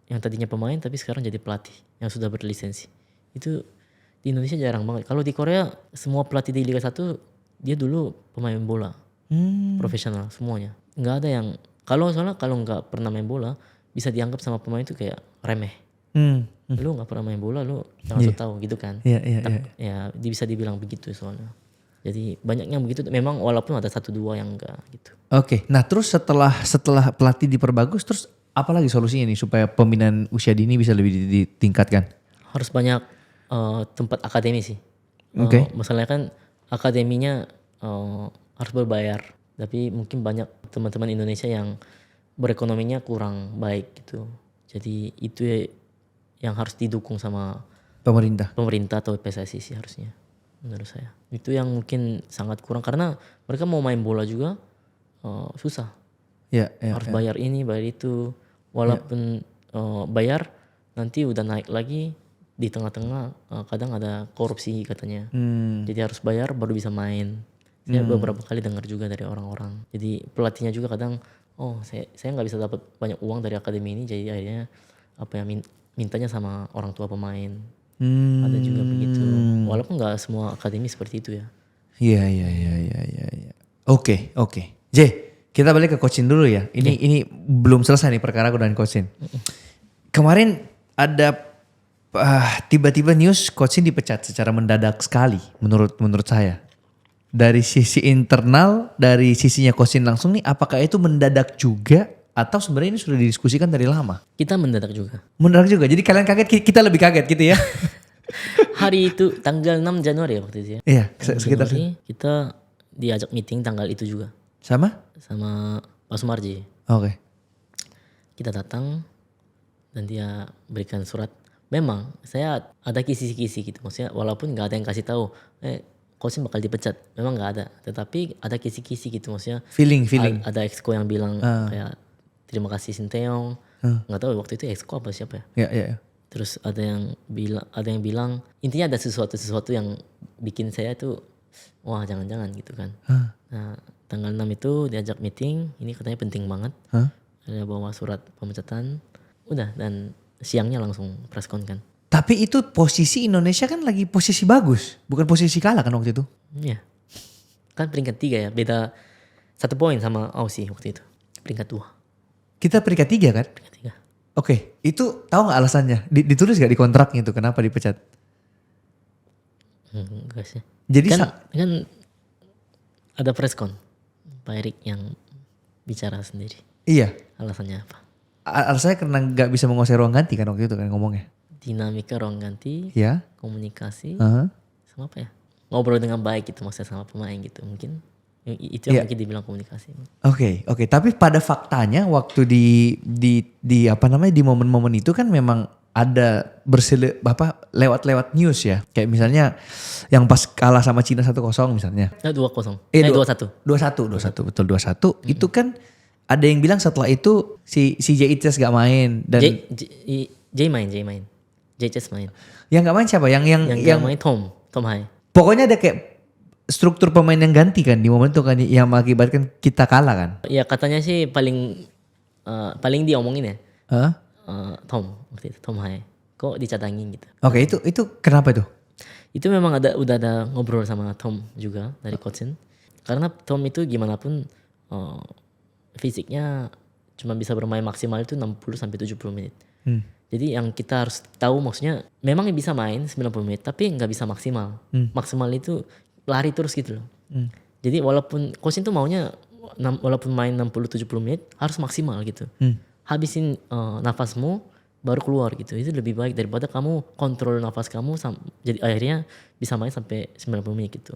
yang tadinya pemain tapi sekarang jadi pelatih yang sudah berlisensi. Itu di Indonesia jarang banget. Kalau di Korea semua pelatih di Liga 1 dia dulu pemain bola. Profesional semuanya. Nggak ada yang kalau nggak pernah main bola bisa dianggap sama pemain itu kayak remeh. Lu nggak pernah main bola, lu nggak usah tahu gitu kan? Ya, bisa dibilang begitu soalnya. Jadi banyaknya begitu. Memang walaupun ada 1-2 yang enggak gitu. Oke. Nah terus setelah pelatih diperbagus, terus apa lagi solusinya nih supaya pembinaan usia dini bisa lebih ditingkatkan? Harus banyak tempat akademi sih. Oke. Masalahnya kan akademinya harus berbayar. Tapi mungkin banyak teman-teman Indonesia yang berekonominya kurang baik gitu. Jadi itu yang harus didukung sama pemerintah atau PSSI sih harusnya menurut saya. Itu yang mungkin sangat kurang karena mereka mau main bola juga susah. Harus bayar ini, bayar itu. Walaupun bayar nanti udah naik lagi di tengah-tengah kadang ada korupsi katanya. Jadi harus bayar baru bisa main. Saya beberapa kali dengar juga dari orang-orang. Jadi pelatihnya juga kadang saya nggak bisa dapat banyak uang dari akademi ini, jadi akhirnya mintanya sama orang tua pemain. Ada juga begitu. Walaupun nggak semua akademi seperti itu ya. Iya. Oke. J, kita balik ke coachin dulu ya. Ini belum selesai nih perkara aku dan coachin. Kemarin ada tiba-tiba news coachin dipecat secara mendadak sekali menurut saya. Dari sisi internal, dari sisinya coachin langsung nih, apakah itu mendadak juga? Atau sebenarnya ini sudah didiskusikan dari lama? Kita mendadak juga. Jadi kalian kaget, kita lebih kaget gitu ya? Hari itu tanggal 6 Januari ya waktu itu ya. Iya, sekitar Januari, kita diajak meeting tanggal itu juga. Sama Pak Sumarji. Oke. Kita datang dan dia berikan surat. Memang saya ada kisi-kisi gitu. Maksudnya walaupun nggak ada yang kasih tahu, coaching bakal dipecat. Memang nggak ada. Tetapi ada kisi-kisi gitu. Maksudnya feeling. Ada exco yang bilang kayak terima kasih Sinteyong. Nggak tahu waktu itu exco apa siapa ya. Iya. Terus ada yang bilang intinya ada sesuatu yang bikin saya tuh wah jangan-jangan gitu kan. Nah, tanggal 6 itu diajak meeting, ini katanya penting banget. Ada bawa surat pemecatan. Udah, dan siangnya langsung press con kan. Tapi itu posisi Indonesia kan lagi posisi bagus, bukan posisi kalah kan waktu itu. Iya. Kan peringkat 3 ya, beda 1 poin sama Aussie waktu itu. Peringkat 2. Kita peringkat 3 kan? Peringkat 3. Oke, itu tahu nggak alasannya? Ditulis gak di kontraknya itu kenapa dipecat? Enggak sih. Jadi Kan ada press con. Pak Erik yang bicara sendiri. iya. Alasannya apa? Alasannya karena nggak bisa menguasai ruang ganti kan waktu itu kan ngomongnya. Dinamika ruang ganti, Ya. komunikasi, Aha. sama apa ya? Ngobrol dengan baik gitu maksudnya sama pemain gitu. Mungkin itu yang mungkin dibilang komunikasi. Oke. Tapi pada faktanya waktu di apa namanya di momen-momen itu kan memang ada lewat news ya. Kayak misalnya yang pas kalah sama Cina 1-0 misalnya. 2-0. 2-1. 2-1. 2-1 betul 2-1. Itu kan ada yang bilang setelah itu si JICES gak main dan J main. JCS main. yang gak main siapa? Yang Yang main Tom Hai. pokoknya ada kayak struktur pemain yang ganti kan di momen itu kan yang mengakibatkan kita kalah kan. Ya katanya sih paling dia omongin ya. Hah? Tom waktu itu Tom Hai. Kok dicadangin gitu. Oke, itu kenapa itu? Itu memang udah ada ngobrol sama Tom juga dari coachin. Karena Tom itu gimana pun fisiknya cuma bisa bermain maksimal itu 60 sampai 70 menit. Jadi yang kita harus tahu maksudnya memang bisa main 90 menit tapi nggak bisa maksimal. Maksimal itu lari terus gitu loh. Jadi walaupun coach itu maunya walaupun main 60-70 menit harus maksimal gitu. Habisin nafasmu baru keluar gitu. Itu lebih baik daripada kamu kontrol nafas kamu jadi akhirnya bisa main sampai 90 menit gitu.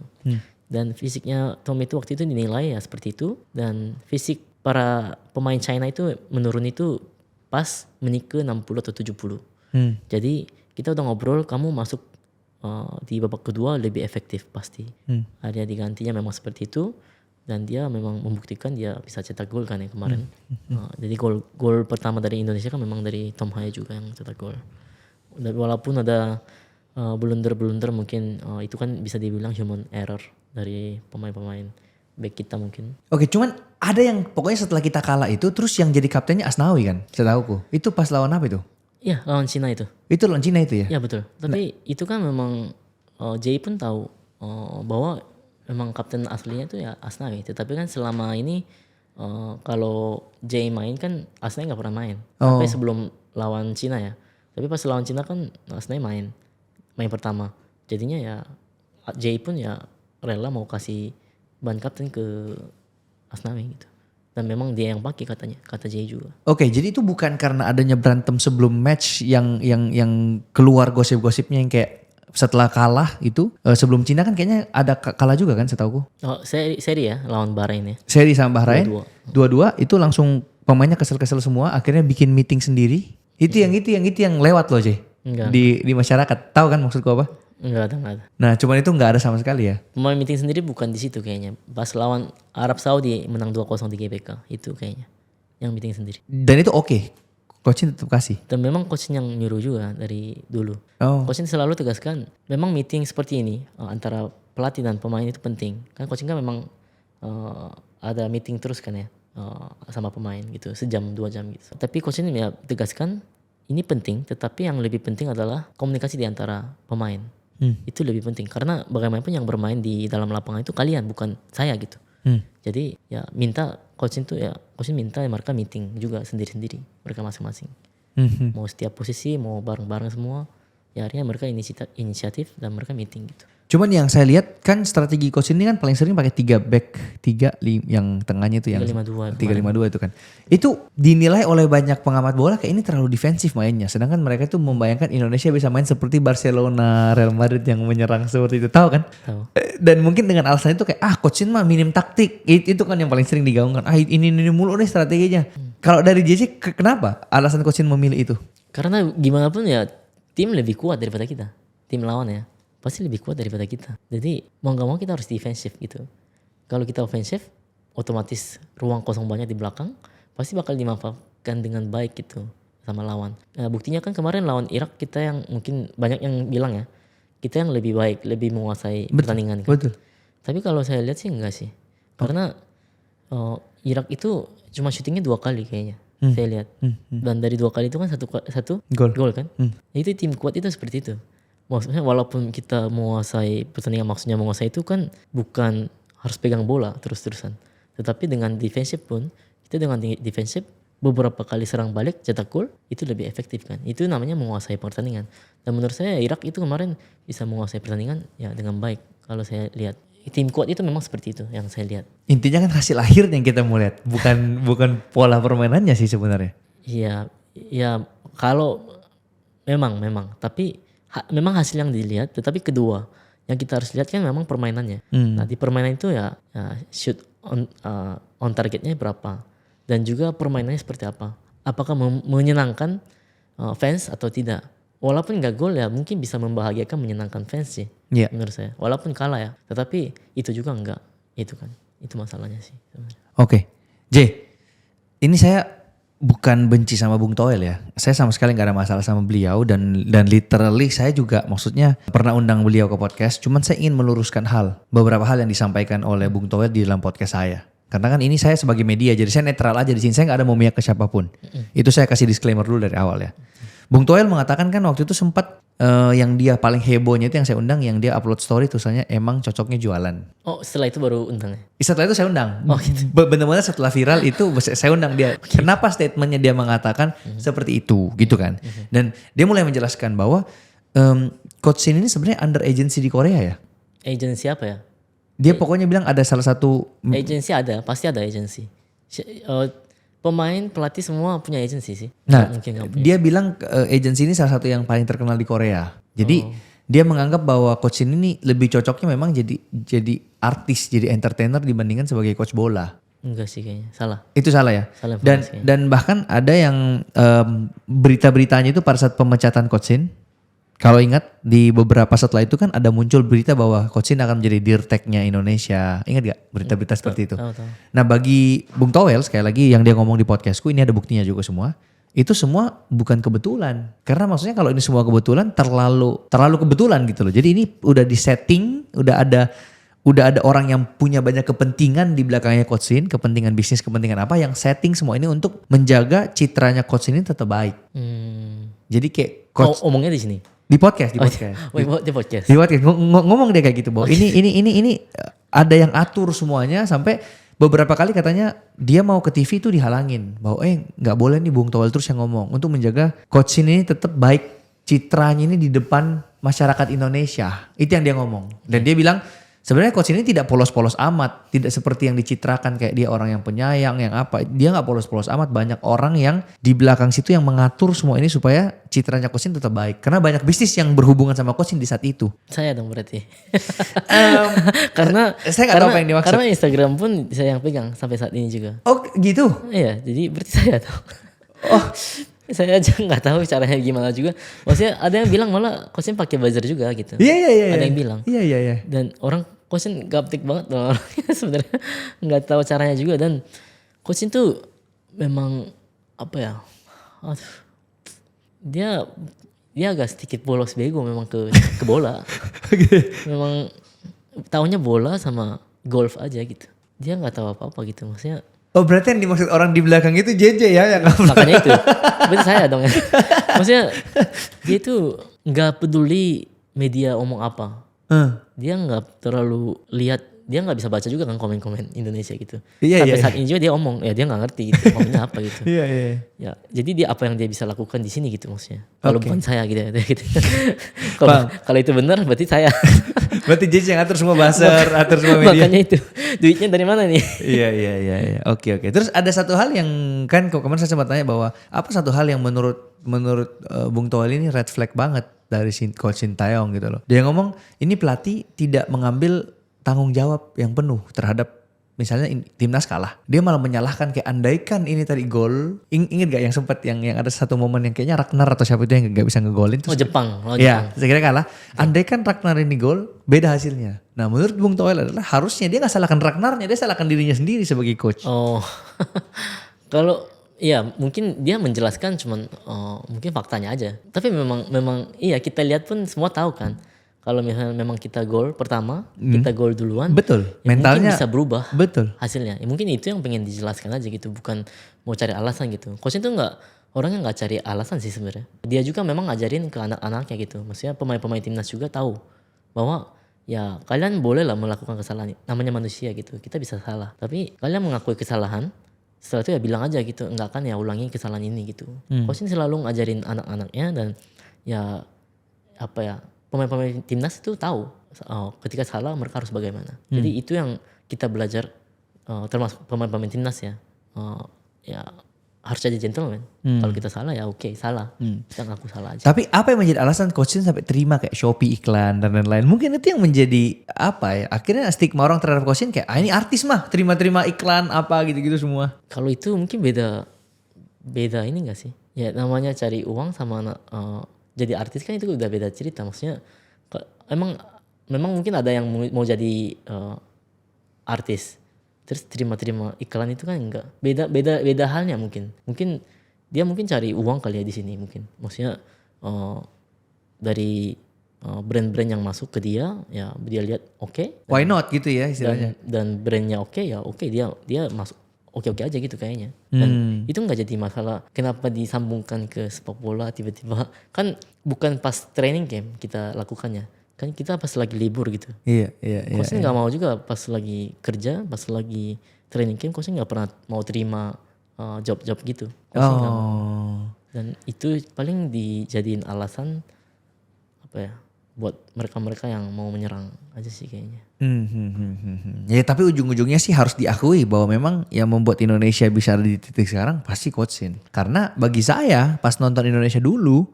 Dan fisiknya Tom itu waktu itu dinilai ya seperti itu. Dan fisik para pemain China itu menurun itu pas menit ke 60 atau 70. Jadi kita udah ngobrol kamu masuk di babak kedua lebih efektif pasti. Ada digantinya memang seperti itu dan dia memang membuktikan dia bisa cetak gol kan yang kemarin. Jadi gol pertama dari Indonesia kan memang dari Tom Hai juga yang cetak gol. Walaupun ada blunder mungkin itu kan bisa dibilang human error dari pemain-pemain back kita mungkin. Oke, cuman ada yang pokoknya setelah kita kalah itu terus yang jadi kaptennya Asnawi kan, setahuku. Itu pas lawan apa itu? Iya, lawan Cina itu. Itu lawan Cina itu ya? Ya betul. Tapi itu kan memang Jay pun tahu bahwa memang kapten aslinya itu ya Asnawi. Tetapi kan selama ini kalau Jay main kan Asnawi nggak pernah main. Sampai sebelum lawan Cina ya. Tapi pas lawan Cina kan Asnawi main pertama. Jadinya ya Jay pun ya rela mau kasih ban kapten ke Asnawi gitu. Dan memang dia yang pakai katanya, kata Jay juga. Oke, jadi itu bukan karena adanya berantem sebelum match yang keluar gosip-gosipnya yang kayak setelah kalah itu sebelum Cina kan kayaknya ada kalah juga kan setahuku. Oh, seri ya lawan Bahrain ya. Seri sama Bahrain. 2-2. 2-2 itu langsung pemainnya kesel-kesel semua, akhirnya bikin meeting sendiri. Itu yang lewat loh, Jay. Enggak. Di masyarakat. Tahu kan maksudku apa? Enggak ada. Nah, cuman itu nggak ada sama sekali ya. Pemain meeting sendiri bukan di situ kayaknya. Pas lawan Arab Saudi menang 2-0 di GBK. Itu kayaknya. Yang meeting sendiri. Dan itu oke. Coaching tetap kasih. Dan memang coach yang nyuruh juga dari dulu. Oh. Coach selalu tegaskan, memang meeting seperti ini antara pelatih dan pemain itu penting. Kan coaching kan memang ada meeting terus kan ya sama pemain gitu. Sejam 2 jam gitu. Tapi coach ini ya tegaskan, ini penting. Tetapi yang lebih penting adalah komunikasi di antara pemain. Itu lebih penting karena bagaimanapun yang bermain di dalam lapangan itu kalian bukan saya gitu. Jadi ya minta coach minta mereka meeting juga sendiri-sendiri mereka masing-masing. Mau setiap posisi mau bareng-bareng semua ya akhirnya mereka inisiatif dan mereka meeting gitu. Cuman yang saya lihat kan strategi coach ini kan paling sering pakai 3 back, 3 yang tengahnya itu yang 3-5-2 itu kan. Itu dinilai oleh banyak pengamat bola kayak ini terlalu defensif mainnya. Sedangkan mereka tuh membayangkan Indonesia bisa main seperti Barcelona, Real Madrid yang menyerang seperti itu. Tahu kan? Tahu. Dan mungkin dengan alasan itu kayak coach ini mah minim taktik. Itu kan yang paling sering digaungkan. Ini mulu nih strateginya. Kalau dari JC kenapa alasan coach ini memilih itu? Karena gimana pun ya tim lebih kuat daripada kita. Tim lawan ya. Pasti lebih kuat daripada kita. Jadi mau gak mau kita harus defensif gitu. Kalau kita ofensif, otomatis ruang kosong banyak di belakang, pasti bakal dimanfaatkan dengan baik gitu sama lawan. Buktinya kan kemarin lawan Irak kita yang mungkin banyak yang bilang ya, kita yang lebih baik, lebih menguasai pertandingan kan. Betul. Tapi kalau saya lihat sih enggak sih. Karena Irak itu cuma syutingnya 2 kali kayaknya. Saya lihat. Dan dari 2 kali itu kan satu gol kan. Itu tim kuat itu seperti itu. Maksudnya walaupun kita menguasai pertandingan, maksudnya menguasai itu kan bukan harus pegang bola terus-terusan. Tetapi dengan defensif pun, kita dengan defensif beberapa kali serang balik cetak gol itu lebih efektif kan. Itu namanya menguasai pertandingan. Dan menurut saya Irak itu kemarin bisa menguasai pertandingan ya dengan baik. Kalau saya lihat tim kuat itu memang seperti itu yang saya lihat. Intinya kan hasil akhir yang kita mau lihat, bukan pola permainannya sih sebenarnya. Iya, ya kalau memang tapi memang hasil yang dilihat, tetapi kedua yang kita harus lihat kan memang permainannya. Nah di permainan itu ya shoot on targetnya berapa dan juga permainannya seperti apa. Apakah menyenangkan fans atau tidak. Walaupun nggak gol ya mungkin bisa membahagiakan, menyenangkan fans sih menurut saya. Walaupun kalah ya, tetapi itu juga enggak. Itu kan, itu masalahnya sih. Oke. J, ini saya bukan benci sama Bung Toel ya. Saya sama sekali gak ada masalah sama beliau dan literally saya juga maksudnya pernah undang beliau ke podcast. Cuman saya ingin meluruskan beberapa hal yang disampaikan oleh Bung Toel di dalam podcast saya. Karena kan ini saya sebagai media, jadi saya netral aja di sini. Saya gak ada mau memihak ke siapapun. Itu saya kasih disclaimer dulu dari awal ya. Bung Toel mengatakan kan waktu itu sempat yang dia paling hebohnya itu yang saya undang, yang dia upload story tulisannya emang cocoknya jualan. Oh setelah itu baru undang ya? Setelah itu saya undang. Oh gitu. Benar-benar setelah viral itu saya undang dia. Kenapa statementnya dia mengatakan seperti itu gitu kan. Dan dia mulai menjelaskan bahwa Coach Shin ini sebenarnya under agency di Korea ya. Agency apa ya? Dia pokoknya bilang ada salah satu. Agency ada, pasti ada agency. Pemain, pelatih semua punya agency sih. Nah, mungkin gak punya. dia bilang agency ini salah satu yang paling terkenal di Korea. Jadi dia menganggap bahwa Coach Shin ini lebih cocoknya memang jadi artis, jadi entertainer dibandingkan sebagai coach bola. Enggak sih kayaknya, salah. Itu salah ya. Salah Dan bahkan ada yang berita-beritanya itu pada saat pemecatan Coach Shin. Kalau ingat di beberapa setelah itu kan ada muncul berita bahwa Coach Shin akan menjadi dirteknya Indonesia. Ingat gak berita-berita seperti itu? Tahu. Nah bagi Bung Toel sekali lagi yang dia ngomong di podcastku, ini ada buktinya juga semua. Itu semua bukan kebetulan. Karena maksudnya kalau ini semua kebetulan terlalu kebetulan gitu loh. Jadi ini udah di setting, udah ada orang yang punya banyak kepentingan di belakangnya Coach Shin, kepentingan bisnis, kepentingan apa yang setting semua ini untuk menjaga citranya Coach Shin ini tetap baik. Jadi kayak Coach omongnya di sini. Di podcast. Di podcast. Di podcast ngomong dia kayak gitu bahwa ini ada yang atur semuanya sampai beberapa kali katanya dia mau ke TV itu dihalangin bahwa nggak boleh nih Bung Toel terus yang ngomong untuk menjaga Coach Shin ini tetap baik citranya ini di depan masyarakat Indonesia. Itu yang dia ngomong. Dan dia bilang sebenarnya Coach Shin ini tidak polos-polos amat, tidak seperti yang dicitrakan kayak dia orang yang penyayang, yang apa. Dia nggak polos-polos amat. Banyak orang yang di belakang situ yang mengatur semua ini supaya citranya Coach Shin tetap baik. Karena banyak bisnis yang berhubungan sama Coach Shin di saat itu. Saya dong berarti. Karena saya nggak tahu apa yang dimaksud. Karena Instagram pun saya yang pegang sampai saat ini juga. Oh gitu? Iya, jadi berarti saya tahu. Saya aja nggak tahu caranya gimana juga. Maksudnya ada yang bilang malah Coach Shin pakai buzzer juga gitu. Iya. Ada yang bilang. Iya. Dan orang Coach Shin gaptek banget loh orangnya sebenarnya nggak tahu caranya juga. Dan Coach Shin tuh memang apa ya? Dia agak sedikit bolos bego memang ke bola. Memang taunya bola sama golf aja gitu. Dia nggak tahu apa-apa gitu maksudnya. Oh berarti yang dimaksud orang di belakang itu JJ ya yang makanya itu. Berarti saya dong ya. Maksudnya dia itu nggak peduli media omong apa. Dia nggak terlalu lihat, dia nggak bisa baca juga kan komen-komen Indonesia gitu. Sampai saat ini juga dia omong, ya dia nggak ngerti gitu ngomongnya apa gitu. Iya. Ya, jadi dia apa yang dia bisa lakukan di sini gitu maksudnya. Kalau bukan saya gitu. Kalau itu benar berarti saya. Berarti JJ yang atur semua buzzer, atur semua media. Makanya itu. Duitnya dari mana nih? Iya. Oke. Terus ada satu hal yang kan kemarin saya sempat tanya bahwa apa satu hal yang menurut Bung Toel ini red flag banget dari Coach Shin Taeyong gitu loh. Dia ngomong ini pelatih tidak mengambil tanggung jawab yang penuh terhadap misalnya timnas kalah. Dia malah menyalahkan kayak andaikan ini tadi gol. Ingat gak yang sempat yang ada satu momen yang kayaknya Ragnar atau siapa itu yang gak bisa ngegolin. Jepang. Ya, saya kira kalah. Andaikan Ragnar ini gol, beda hasilnya. Nah menurut Bung Toel adalah harusnya dia gak salahkan Ragnarnya, dia salahkan dirinya sendiri sebagai coach. Oh, kalau Iya, mungkin dia menjelaskan cuman mungkin faktanya aja. Tapi memang iya kita lihat pun semua tahu kan. Kalau misalnya memang kita gol pertama, kita gol duluan. Betul. Ya Mentalnya mungkin bisa berubah betul. hasilnya. Ya mungkin itu yang pengen dijelaskan aja gitu, bukan mau cari alasan gitu. Coach itu orangnya nggak cari alasan sih sebenarnya. Dia juga memang ngajarin ke anak-anaknya gitu. Maksudnya pemain-pemain timnas juga tahu bahwa ya kalian boleh lah melakukan kesalahan. Namanya manusia gitu. Kita bisa salah. Tapi kalian mengakui kesalahan. Setelah itu ya bilang aja gitu, enggak kan ya ulangi kesalahan ini gitu. Coach ini selalu ngajarin anak-anaknya dan ya apa ya pemain-pemain timnas itu tahu ketika salah mereka harus bagaimana. Jadi itu yang kita belajar termasuk pemain-pemain timnas ya. Ya harus jadi gentleman. Kalau kita salah ya oke, salah. Kita ngaku salah aja. Tapi apa yang menjadi alasan Coach Shin sampai terima kayak Shopee iklan dan lain-lain? Mungkin itu yang menjadi apa ya? Akhirnya stigma orang terhadap Coach Shin kayak ini artis mah terima-terima iklan apa gitu-gitu semua. Kalau itu mungkin beda ini gak sih? Ya namanya cari uang sama jadi artis kan itu udah beda cerita. Maksudnya memang mungkin ada yang mau jadi artis. Terus terima iklan itu kan enggak. Beda halnya mungkin. Mungkin dia cari uang kali ya di sini mungkin. Maksudnya dari brand-brand yang masuk ke dia ya dia lihat oke. Why not gitu ya istilahnya. Dan brandnya oke ya oke dia masuk oke aja gitu kayaknya. Dan itu nggak jadi masalah. Kenapa disambungkan ke sepak bola tiba-tiba? Kan bukan pas training camp kita lakukannya. Kan kita pas lagi libur gitu. Iya. Coach nggak mau juga pas lagi kerja, pas lagi training camp, Coach nggak pernah mau terima job-job gitu. Coach nggak mau. Dan itu paling dijadiin alasan apa ya? Buat mereka-mereka yang mau menyerang aja sih kayaknya. Ya tapi ujung-ujungnya sih harus diakui bahwa memang yang membuat Indonesia bisa ada di titik sekarang pasti Coach Shin. Karena bagi saya pas nonton Indonesia dulu,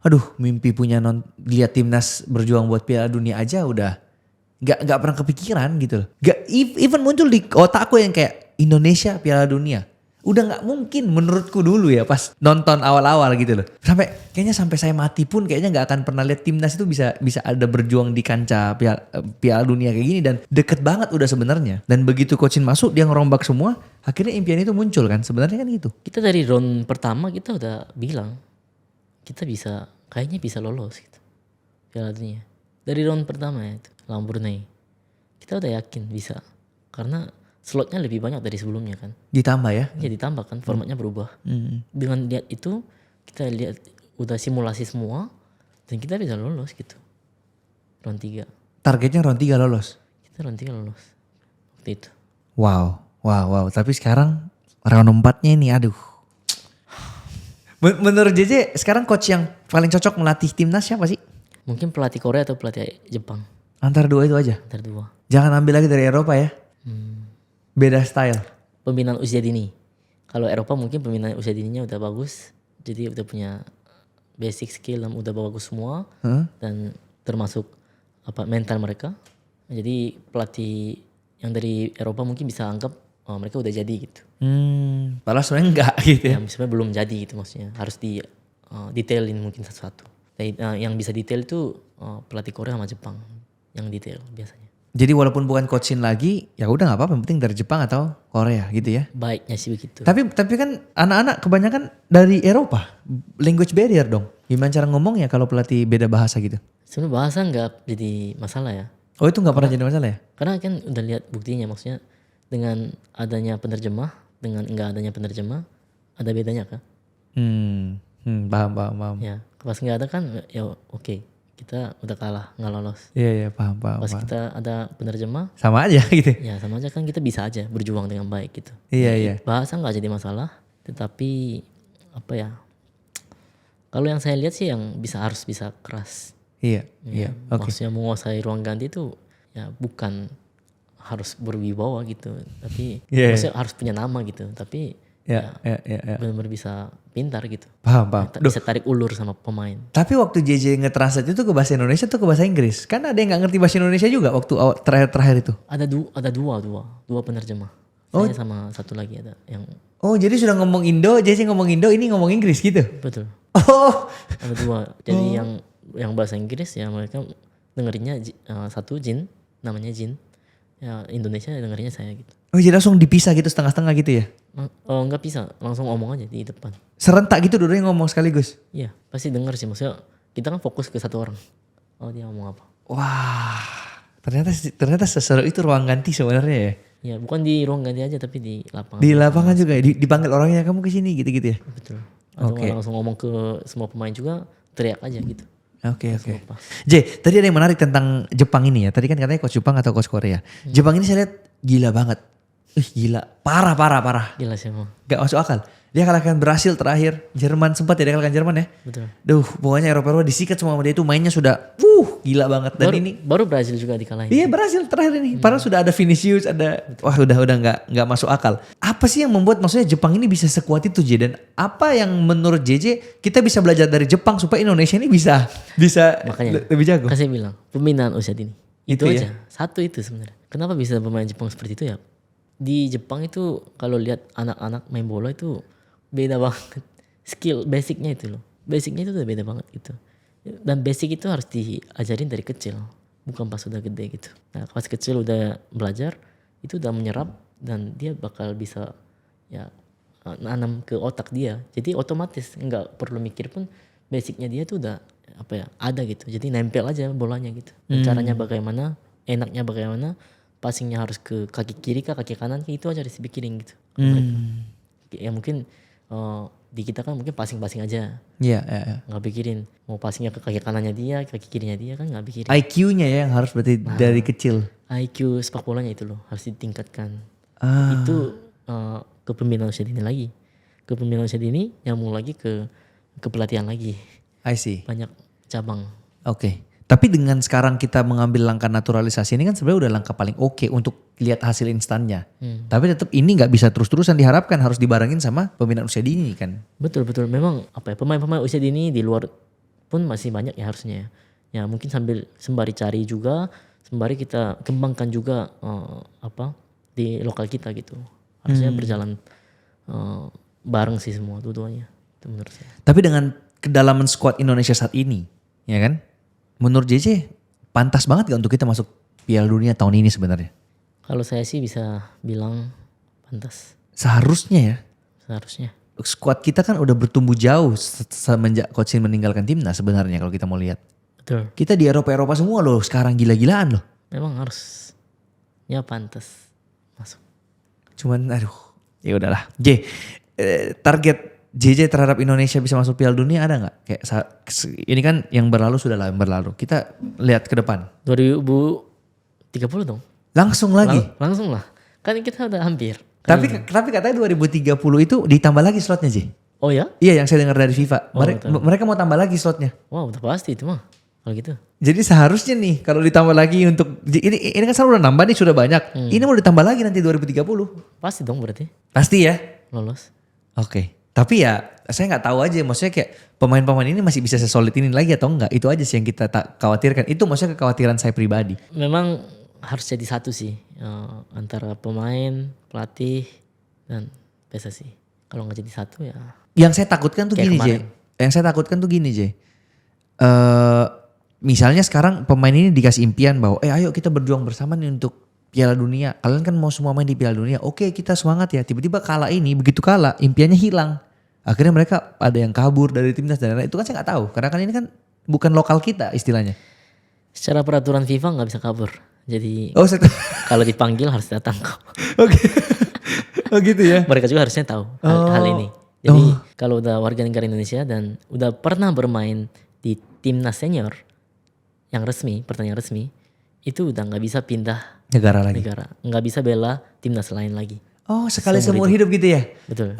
aduh mimpi punya lihat timnas berjuang buat Piala Dunia aja udah nggak pernah kepikiran gitu loh. Even muncul di otakku yang kayak Indonesia Piala Dunia. Udah nggak mungkin menurutku dulu ya pas nonton awal-awal gitu loh. Kayaknya sampai saya mati pun kayaknya nggak akan pernah lihat timnas itu bisa ada berjuang di kancah Piala Dunia kayak gini dan deket banget udah sebenarnya. Dan begitu Coach Shin masuk dia ngerombak semua, akhirnya impian itu muncul kan sebenarnya kan gitu. Kita dari round pertama kita udah bilang kita kayaknya bisa lolos gitu Piala Dunia. Dari round pertama ya itu lawan Brunei. Kita udah yakin bisa karena slotnya lebih banyak dari sebelumnya kan. Ditambah ya? Ya ditambah kan formatnya berubah. Dengan lihat itu kita lihat udah simulasi semua dan kita bisa lolos gitu. Round 3. Targetnya round 3 lolos? Kita round 3 lolos. Waktu itu. Wow. Tapi sekarang round 4-nya ini aduh. Menurut JJ sekarang coach yang paling cocok melatih timnas siapa sih? Mungkin pelatih Korea atau pelatih Jepang. Antara dua itu aja? Antara dua. Jangan ambil lagi dari Eropa ya? Beda style. Pembinaan usia dini. Kalau Eropa mungkin pembinaan usia dininya udah bagus. Jadi udah punya basic skill yang udah bagus semua. Dan termasuk mental mereka. Jadi pelatih yang dari Eropa mungkin bisa anggap mereka udah jadi gitu. Padahal sebenarnya enggak gitu ya. Sebenarnya belum jadi gitu maksudnya. Harus detailin mungkin satu-satu. Yang bisa detail itu pelatih Korea sama Jepang. Yang detail biasanya. Jadi walaupun bukan Coach Shin lagi, ya udah nggak apa-apa, yang penting dari Jepang atau Korea gitu ya. Baiknya sih begitu. Tapi kan anak-anak kebanyakan dari Eropa, language barrier dong. Gimana cara ngomong ya kalau pelatih beda bahasa gitu? Sebenarnya bahasa nggak jadi masalah ya. Oh itu nggak pernah jadi masalah ya? Karena kan udah lihat buktinya, maksudnya dengan adanya penerjemah, dengan enggak adanya penerjemah, ada bedanya kan? Paham. Ya, pas nggak ada kan, ya oke. Kita udah kalah, nggak lolos. Iya, paham. Pas kita ada penerjemah, sama aja gitu. ya sama aja kan kita bisa aja berjuang dengan baik gitu. Iya. Bahasa nggak jadi masalah, tetapi apa ya? Kalau yang saya lihat sih yang harus bisa keras. Iya. Oke. Maksudnya menguasai ruang ganti itu ya bukan harus berwibawa gitu, tapi maksudnya harus punya nama gitu, tapi ya. benar-benar bisa pintar gitu. Paham. Bisa tarik ulur sama pemain. Tapi waktu JJ nge-translate itu ke bahasa Indonesia tuh ke bahasa Inggris. Kan ada yang gak ngerti bahasa Indonesia juga waktu terakhir itu. Ada dua penerjemah. Saya sama satu lagi ada yang. Oh jadi sudah ngomong Indo, JJ ngomong Indo, ini ngomong Inggris gitu? Betul. Oh. Ada dua. Jadi yang bahasa Inggris ya mereka dengerinnya satu Jin, namanya Jin. Ya Indonesia dengerinnya saya gitu. Oh jadi langsung dipisah gitu setengah-setengah gitu ya? Oh nggak bisa, langsung ngomong aja di depan. Serentak gitu dua-duanya ngomong sekaligus? Iya pasti dengar sih, maksudnya kita kan fokus ke satu orang. Oh dia ngomong apa? Wah, ternyata seseru itu ruang ganti sebenarnya ya. Ya bukan di ruang ganti aja tapi di lapangan. Di lapangan juga ya, dipanggil orangnya kamu ke sini gitu-gitu ya. Betul. Atau Oke. langsung ngomong ke semua pemain juga, teriak aja gitu. Oke. Apa. J, tadi ada yang menarik tentang Jepang ini ya. Tadi kan katanya coach Jepang atau coach Korea. Jepang ini saya lihat gila banget. Gila, parah. Gila sih emang. Gak masuk akal. Dia kalahkan Brasil terakhir. Jerman sempat ya dia kalahkan Jerman ya. Betul. Duh, pokoknya Eropa disikat semua sama dia itu mainnya sudah gila banget. Dan Baru Brazil juga dikalahin. iya Brasil terakhir ini. Padahal sudah ada Vinicius, ada udah nggak masuk akal. Apa sih yang membuat maksudnya Jepang ini bisa sekuat itu J, dan apa yang menurut JJ kita bisa belajar dari Jepang supaya Indonesia ini bisa Makanya, lebih jago? kan saya bilang pembinaan usia dini. Itu Itu ya? aja. Satu itu sebenarnya. Kenapa bisa pemain Jepang seperti itu ya? Di Jepang itu kalau lihat anak-anak main bola itu beda banget. Skill basicnya itu loh. Basicnya itu udah beda banget gitu. Dan basic itu harus diajarin dari kecil. Bukan pas udah gede gitu. Nah pas kecil udah belajar, itu udah menyerap dan dia bakal bisa ya nanam ke otak dia. Jadi otomatis nggak perlu mikir pun basicnya dia tuh udah ada gitu. Jadi nempel aja bolanya gitu. Caranya bagaimana, enaknya bagaimana, passingnya harus ke kaki kiri kah kaki kanan itu aja harus dipikirin gitu. Ya mungkin di kita kan mungkin passing aja. Iya. Nggak pikirin mau passingnya ke kaki kanannya dia, kaki kirinya dia kan nggak pikirin. IQ-nya ya yang harus berarti dari kecil. IQ sepak bolanya itu loh harus ditingkatkan. Ah. Itu kepemimpinan usia dini lagi. Kepemimpinan usia dini nyambung lagi ke pelatihan lagi. I see. Banyak cabang. Oke. Tapi dengan sekarang kita mengambil langkah naturalisasi ini kan sebenarnya udah langkah paling oke untuk lihat hasil instannya. Tapi tetap ini nggak bisa terus-terusan diharapkan, harus dibarengin sama pembinaan usia dini kan. Betul. Memang pemain-pemain usia dini di luar pun masih banyak ya harusnya. Ya mungkin sembari cari juga, sembari kita kembangkan juga di lokal kita gitu. Harusnya berjalan bareng sih semua dua-duanya. Itu menurut saya. Tapi dengan kedalaman skuad Indonesia saat ini, ya kan? Menurut JJ pantas banget gak untuk kita masuk Piala Dunia tahun ini sebenarnya? Kalau saya sih bisa bilang pantas. Seharusnya ya. Seharusnya. Skuad kita kan udah bertumbuh jauh semenjak Coach Shin meninggalkan timnas sebenarnya kalau kita mau lihat. Betul. Kita di Eropa semua loh sekarang gila-gilaan loh. Memang harus. Ya pantas masuk. Cuman aduh ya udahlah. Target JJ terhadap Indonesia bisa masuk Piala Dunia ada nggak? Kayak ini kan yang berlalu sudah lah yang berlalu. Kita lihat ke depan. 2030 dong. Langsung lagi. Langsung lah. Kan kita udah hampir. Tapi katanya 2030 itu ditambah lagi slotnya J. Oh ya? Iya yang saya dengar dari FIFA. Oh, Mereka mau tambah lagi slotnya. Wah udah pasti itu mah. Kalau gitu. Jadi seharusnya nih kalau ditambah lagi untuk ini kan selalu udah nambah nih sudah banyak. Ini mau ditambah lagi nanti 2030. Pasti dong berarti. Pasti ya. Lolos. Oke. Tapi ya saya nggak tahu aja, maksudnya kayak pemain-pemain ini masih bisa sesolid ini lagi atau enggak. Itu aja sih yang kita tak khawatirkan. Itu maksudnya kekhawatiran saya pribadi. Memang harus jadi satu sih. Antara pemain, pelatih, dan PSSI. Kalau nggak jadi satu ya. Yang saya takutkan tuh kayak gini kemarin. Jay. Yang saya takutkan tuh gini Jay. Misalnya sekarang pemain ini dikasih impian bahwa ayo kita berjuang bersama nih untuk Piala Dunia. Kalian kan mau semua main di Piala Dunia. Oke kita semangat ya. Tiba-tiba kalah ini, begitu kalah impiannya hilang. Akhirnya mereka ada yang kabur dari timnas dan lain-lain. Itu kan saya gak tahu. Karena kan ini kan bukan lokal kita istilahnya. Secara peraturan FIFA nggak bisa kabur. Jadi kalau dipanggil harus datang kok. Oke. Oh gitu ya. Mereka juga harusnya tahu hal ini. Jadi kalau udah warga negara Indonesia dan udah pernah bermain di timnas senior yang resmi, pertandingan resmi, itu udah nggak bisa pindah Negara lagi. nggak bisa bela timnas lain lagi. Oh sekali seumur hidup gitu ya? Betul.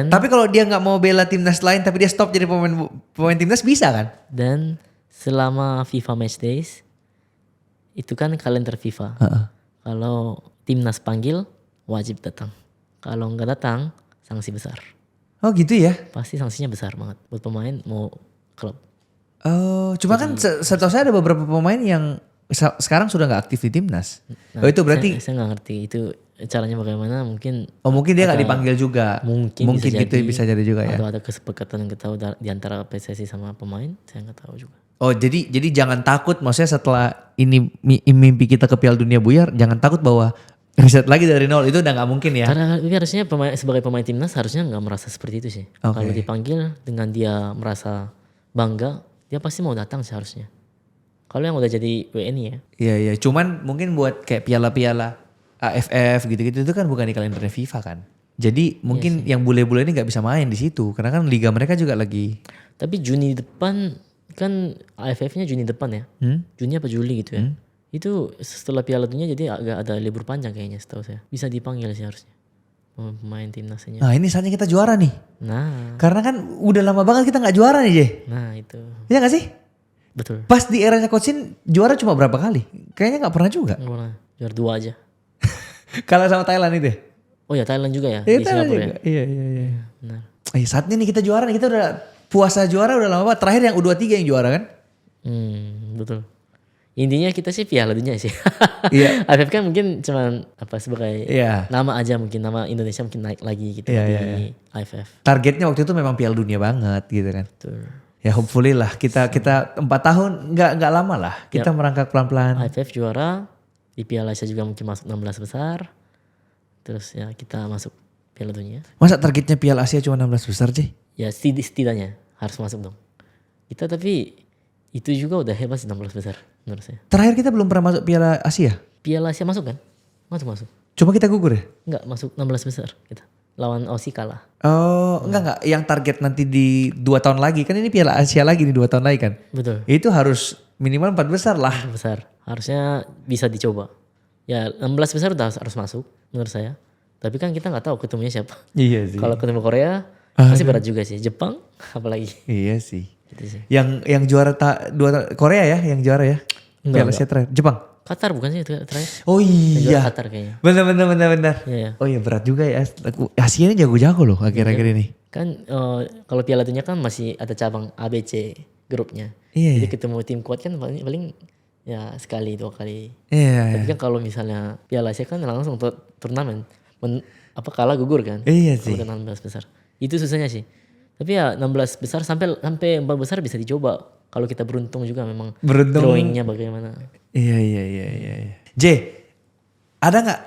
Tapi kalau dia nggak mau bela timnas lain tapi dia stop jadi pemain timnas bisa kan? Dan selama FIFA Match Days itu kan kalender FIFA. Kalau timnas panggil wajib datang. Kalau nggak datang sanksi besar. Oh gitu ya? Pasti sanksinya besar banget buat pemain mau klub. Oh cuma kan setahu saya ada beberapa pemain yang sekarang sudah nggak aktif di timnas. Nah, itu berarti? Saya nggak ngerti itu caranya bagaimana, mungkin. Oh mungkin dia nggak dipanggil juga. Mungkin bisa jadi juga ya. Atau ada kesepakatan yang kita tahu di antara PSSI sama pemain, saya nggak tahu juga. Oh jadi jangan takut, maksudnya setelah ini mimpi kita ke Piala Dunia buyar, jangan takut bahwa Riset lagi dari nol itu udah nggak mungkin ya. Karena tapi harusnya sebagai pemain timnas harusnya nggak merasa seperti itu sih. Oke. Kalau dipanggil dengan dia merasa bangga, dia pasti mau datang seharusnya. Kalau yang udah jadi WNI ya. Iya iya, cuman mungkin buat kayak piala-piala AFF gitu-gitu itu kan bukan di kalendernya FIFA kan. Jadi mungkin yang bule-bule ini nggak bisa main di situ karena kan liga mereka juga lagi. Tapi Juni depan kan AFF-nya Juni depan ya. Juni apa Juli gitu ya. Itu setelah Piala Dunia jadi agak ada libur panjang kayaknya setahu saya. Bisa dipanggil sih harusnya pemain timnasnya. Nah ini saatnya kita juara nih. Nah, Karena kan udah lama banget kita nggak juara nih Jay. nah itu Iya gak sih? betul. Pas di eranya Coach Shin juara cuma berapa kali? Kayaknya nggak pernah juga. Nggak pernah. Juara 2 aja. Kalah sama Thailand itu. Oh ya Thailand juga ya Iya di Thailand Singapura juga. ya. Iya iya iya. Benar. Saatnya nih kita juara nih. Kita udah puasa juara udah lama banget. Terakhir yang U23 yang juara kan? Betul. Intinya kita sih Piala Dunia sih. Iya. AFF kan mungkin cuman apa sebagai Iya. nama aja mungkin nama Indonesia mungkin naik lagi gitu Iya, di iya, AFF. Targetnya waktu itu memang Piala Dunia banget gitu kan. Betul. Ya hopefully lah kita 4 tahun nggak lama lah kita merangkak pelan-pelan. AFF juara, di Piala Asia juga mungkin masuk 16 besar. Terus ya kita masuk Piala Dunia. Masa targetnya Piala Asia cuma 16 besar sih? Ya setidaknya harus masuk dong. Kita tapi itu juga udah hebat sih 16 besar menurut saya. Terakhir kita belum pernah masuk Piala Asia. Piala Asia masuk kan? Masuk. Cuma kita gugur ya? Enggak masuk 16 besar kita. Lawan Aussie kalah. Oh enggak yang target nanti di 2 tahun lagi kan ini Piala Asia lagi nih 2 tahun lagi kan? Betul. Itu harus minimal 4 besar lah. Besar. Harusnya bisa dicoba. Ya 16 besar udah harus masuk menurut saya. Tapi kan kita nggak tahu ketemunya siapa. Iya sih. Kalau ketemu Korea pasti berat juga sih. Jepang apalagi. Iya sih. Gitu sih. Yang juara Korea ya yang juara ya? Piala Asia terakhir. Jepang. Qatar bukan sih itu terakhir? Oh Yang juara iya. Qatar kayaknya. Benar. Iya. Oh iya berat juga ya. Asia ini jago-jago loh akhir-akhir ini. Kan kalau Piala Dunia kan masih ada cabang A, B, C grupnya. Iya. Jadi ketemu tim kuat kan paling ya sekali 2 kali. Iya. Tapi kan kalau misalnya Piala Asia kan langsung turnamen. Kalah gugur kan. Iya sih. Kalau 16 besar. Itu susahnya sih. Tapi ya 16 besar sampai 4 besar bisa dicoba. Kalau kita beruntung juga memang Beruntung. drawingnya bagaimana. Iya. J, ada nggak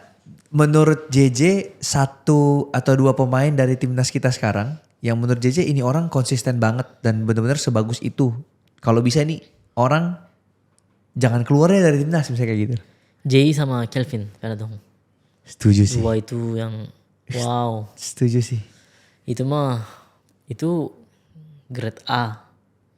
menurut JJ 1 atau 2 pemain dari timnas kita sekarang yang menurut JJ ini orang konsisten banget dan benar-benar sebagus itu. Kalau bisa nih orang jangan keluar ya dari timnas misalnya kayak gitu. Jay sama Kelvin karena dong. Setuju sih. Dua itu yang wow. Setuju sih. Itu grade A.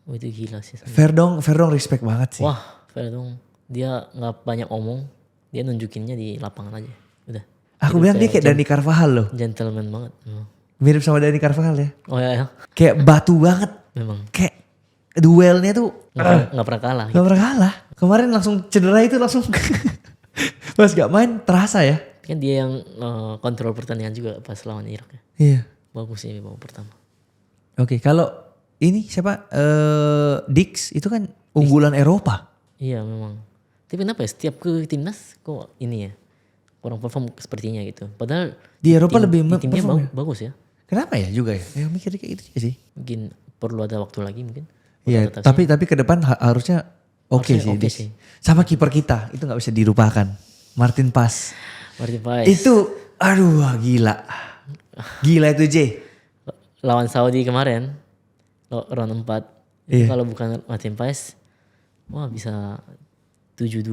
Itu gila sih. Verdong respect banget sih. Wah, dong. Dia nggak banyak omong. Dia nunjukinnya di lapangan aja. Udah. Aku bilang dia kayak Dani Carvajal loh. Gentleman banget. Mirip sama Dani Carvajal ya. Oh ya. Kayak batu banget. Memang. Kayak duelnya tuh Nggak pernah kalah. gak pernah kalah. Kemarin langsung cedera itu langsung. Pas gak main terasa ya. Kan dia yang kontrol pertandingan juga pas lawan Irak ya. Iya. Bagus sih babak pertama. Oke, kalau ini siapa? Dix itu kan unggulan Eropa. Iya memang. Tapi kenapa ya setiap ke timnas kok ini ya kurang perform sepertinya gitu. Padahal Di Eropa lebih di timnya perform ya? bagus ya. Kenapa ya juga ya? Ya mikirnya kayak gitu juga sih. Mungkin perlu ada waktu lagi mungkin. Iya, Buat adaptasi. tapi ke depan harusnya oke Harusnya sih. oke Dix. sih. Sama kiper kita itu nggak bisa dilupakan. Martin Pas. Martin Paes. Itu aduh gila. Gila itu J. Lawan Saudi kemarin round 4. Iya. Kalau bukan Martin Paes wah bisa 7-2,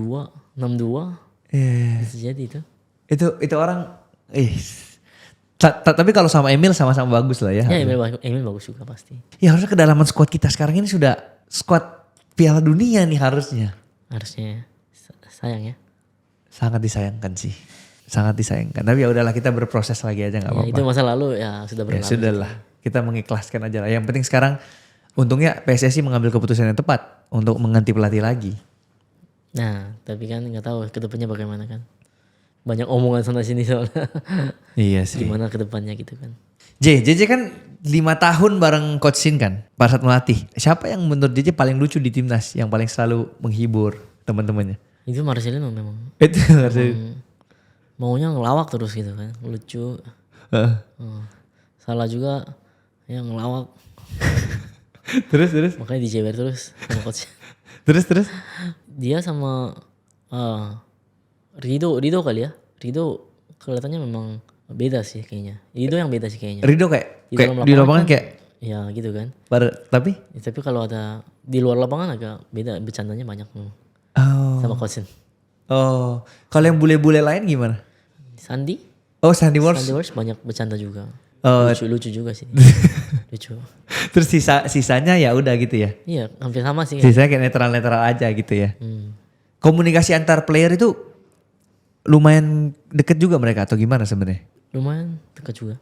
6-2 Iya. bisa jadi itu. Itu orang tapi kalau sama Emil sama-sama bagus lah ya. Ya Emil bagus juga pasti. Ya harusnya kedalaman squad kita sekarang ini sudah squad Piala Dunia nih harusnya. Harusnya sayang ya. Sangat disayangkan sih. Sangat disayangkan. Tapi ya udahlah kita berproses lagi aja nggak Ya, apa-apa. itu masa lalu ya sudah Ya berlalu. sudahlah. Kita mengikhlaskan aja lah. Yang penting sekarang untungnya PSSI mengambil keputusan yang tepat untuk mengganti pelatih lagi. Nah, tapi kan nggak tahu kedepannya bagaimana kan. Banyak omongan sana sini soalnya. Iya sih. Gimana kedepannya gitu kan. JJ kan 5 tahun bareng Coach Shin kan pada saat melatih. Siapa yang menurut JJ paling lucu di timnas? Yang paling selalu menghibur teman-temannya? Itu Marcelino memang. Itu Maunya ngelawak terus gitu kan. Lucu. Salah juga ya ngelawak. Terus. Makanya dijewer terus sama coach. Terus. Dia sama Rido kali ya. Rido kelihatannya memang beda sih kayaknya. Itu yang beda sih kayaknya. Rido kayak Di dalam di lapangan kan, kayak ya gitu kan. tapi Ya, tapi kalau ada di luar lapangan agak beda, bercandanya banyak sama Kosen. Oh, kalau yang bule-bule lain gimana? Sandi Sandy Wars. banyak bercanda juga. Oh. Lucu juga sih. Lucu. Terus sisanya ya udah gitu ya. Iya, hampir sama sih. Sisanya kayak netral-netral aja gitu ya. Hmm. Komunikasi antar player itu lumayan deket juga mereka atau gimana sebenarnya? Lumayan dekat juga.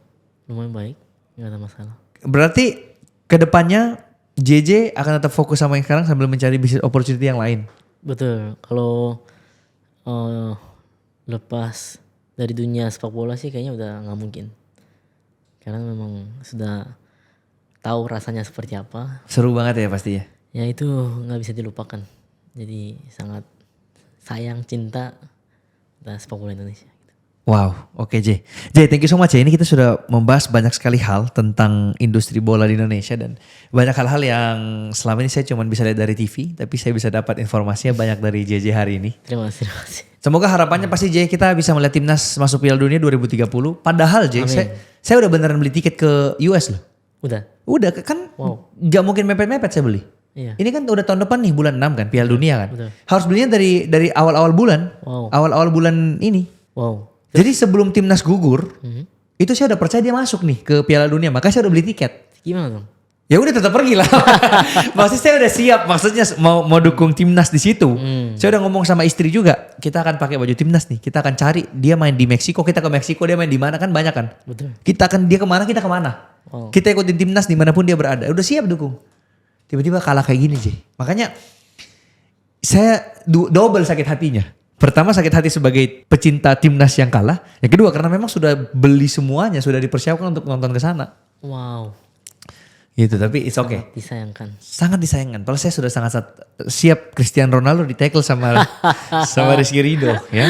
Lumayan baik, nggak ada masalah. Berarti kedepannya JJ akan tetap fokus sama yang sekarang sambil mencari bisnis opportunity yang lain. Betul. Kalau lepas dari dunia sepak bola sih kayaknya udah nggak mungkin. Karena memang sudah tahu rasanya seperti apa. Seru banget ya pasti ya. Ya itu nggak bisa dilupakan. Jadi sangat sayang, cinta dan sepak bola Indonesia. Wow, oke J. J, thank you so much ya. Ini kita sudah membahas banyak sekali hal tentang industri bola di Indonesia dan banyak hal-hal yang selama ini saya cuma bisa lihat dari TV, tapi saya bisa dapat informasinya banyak dari JJ hari ini. Terima kasih. Semoga harapannya pasti J kita bisa melihat timnas masuk Piala Dunia 2030. Padahal J, saya udah beneran beli tiket ke US loh. Udah kan gak mungkin mepet-mepet saya beli. Iya. Ini kan udah tahun depan nih bulan 6 kan Piala Dunia kan. Betul. Harus belinya dari awal-awal bulan. Awal-awal bulan ini. Wow. Jadi sebelum timnas gugur, itu saya udah percaya dia masuk nih ke Piala Dunia. Makanya saya udah beli tiket. Gimana dong? Ya udah tetap pergi lah. Maksudnya saya udah siap. Maksudnya mau dukung timnas di situ. Saya udah ngomong sama istri juga. Kita akan pakai baju timnas nih. Kita akan cari dia main di Meksiko. Kita ke Meksiko, dia main di mana kan banyak kan. Betul. Dia kemana kita kemana. Kita ikutin timnas dimanapun dia berada. Udah siap dukung. Tiba-tiba kalah kayak gini J. Makanya saya double sakit hatinya. Pertama sakit hati sebagai pecinta timnas yang kalah. Yang kedua karena memang sudah beli semuanya, sudah dipersiapkan untuk nonton ke sana. Wow. Gitu, tapi it's okay. Disayangkan. Sangat disayangkan. Padahal saya sudah sangat siap Cristiano Ronaldo di tackle sama Rizky Ridho ya.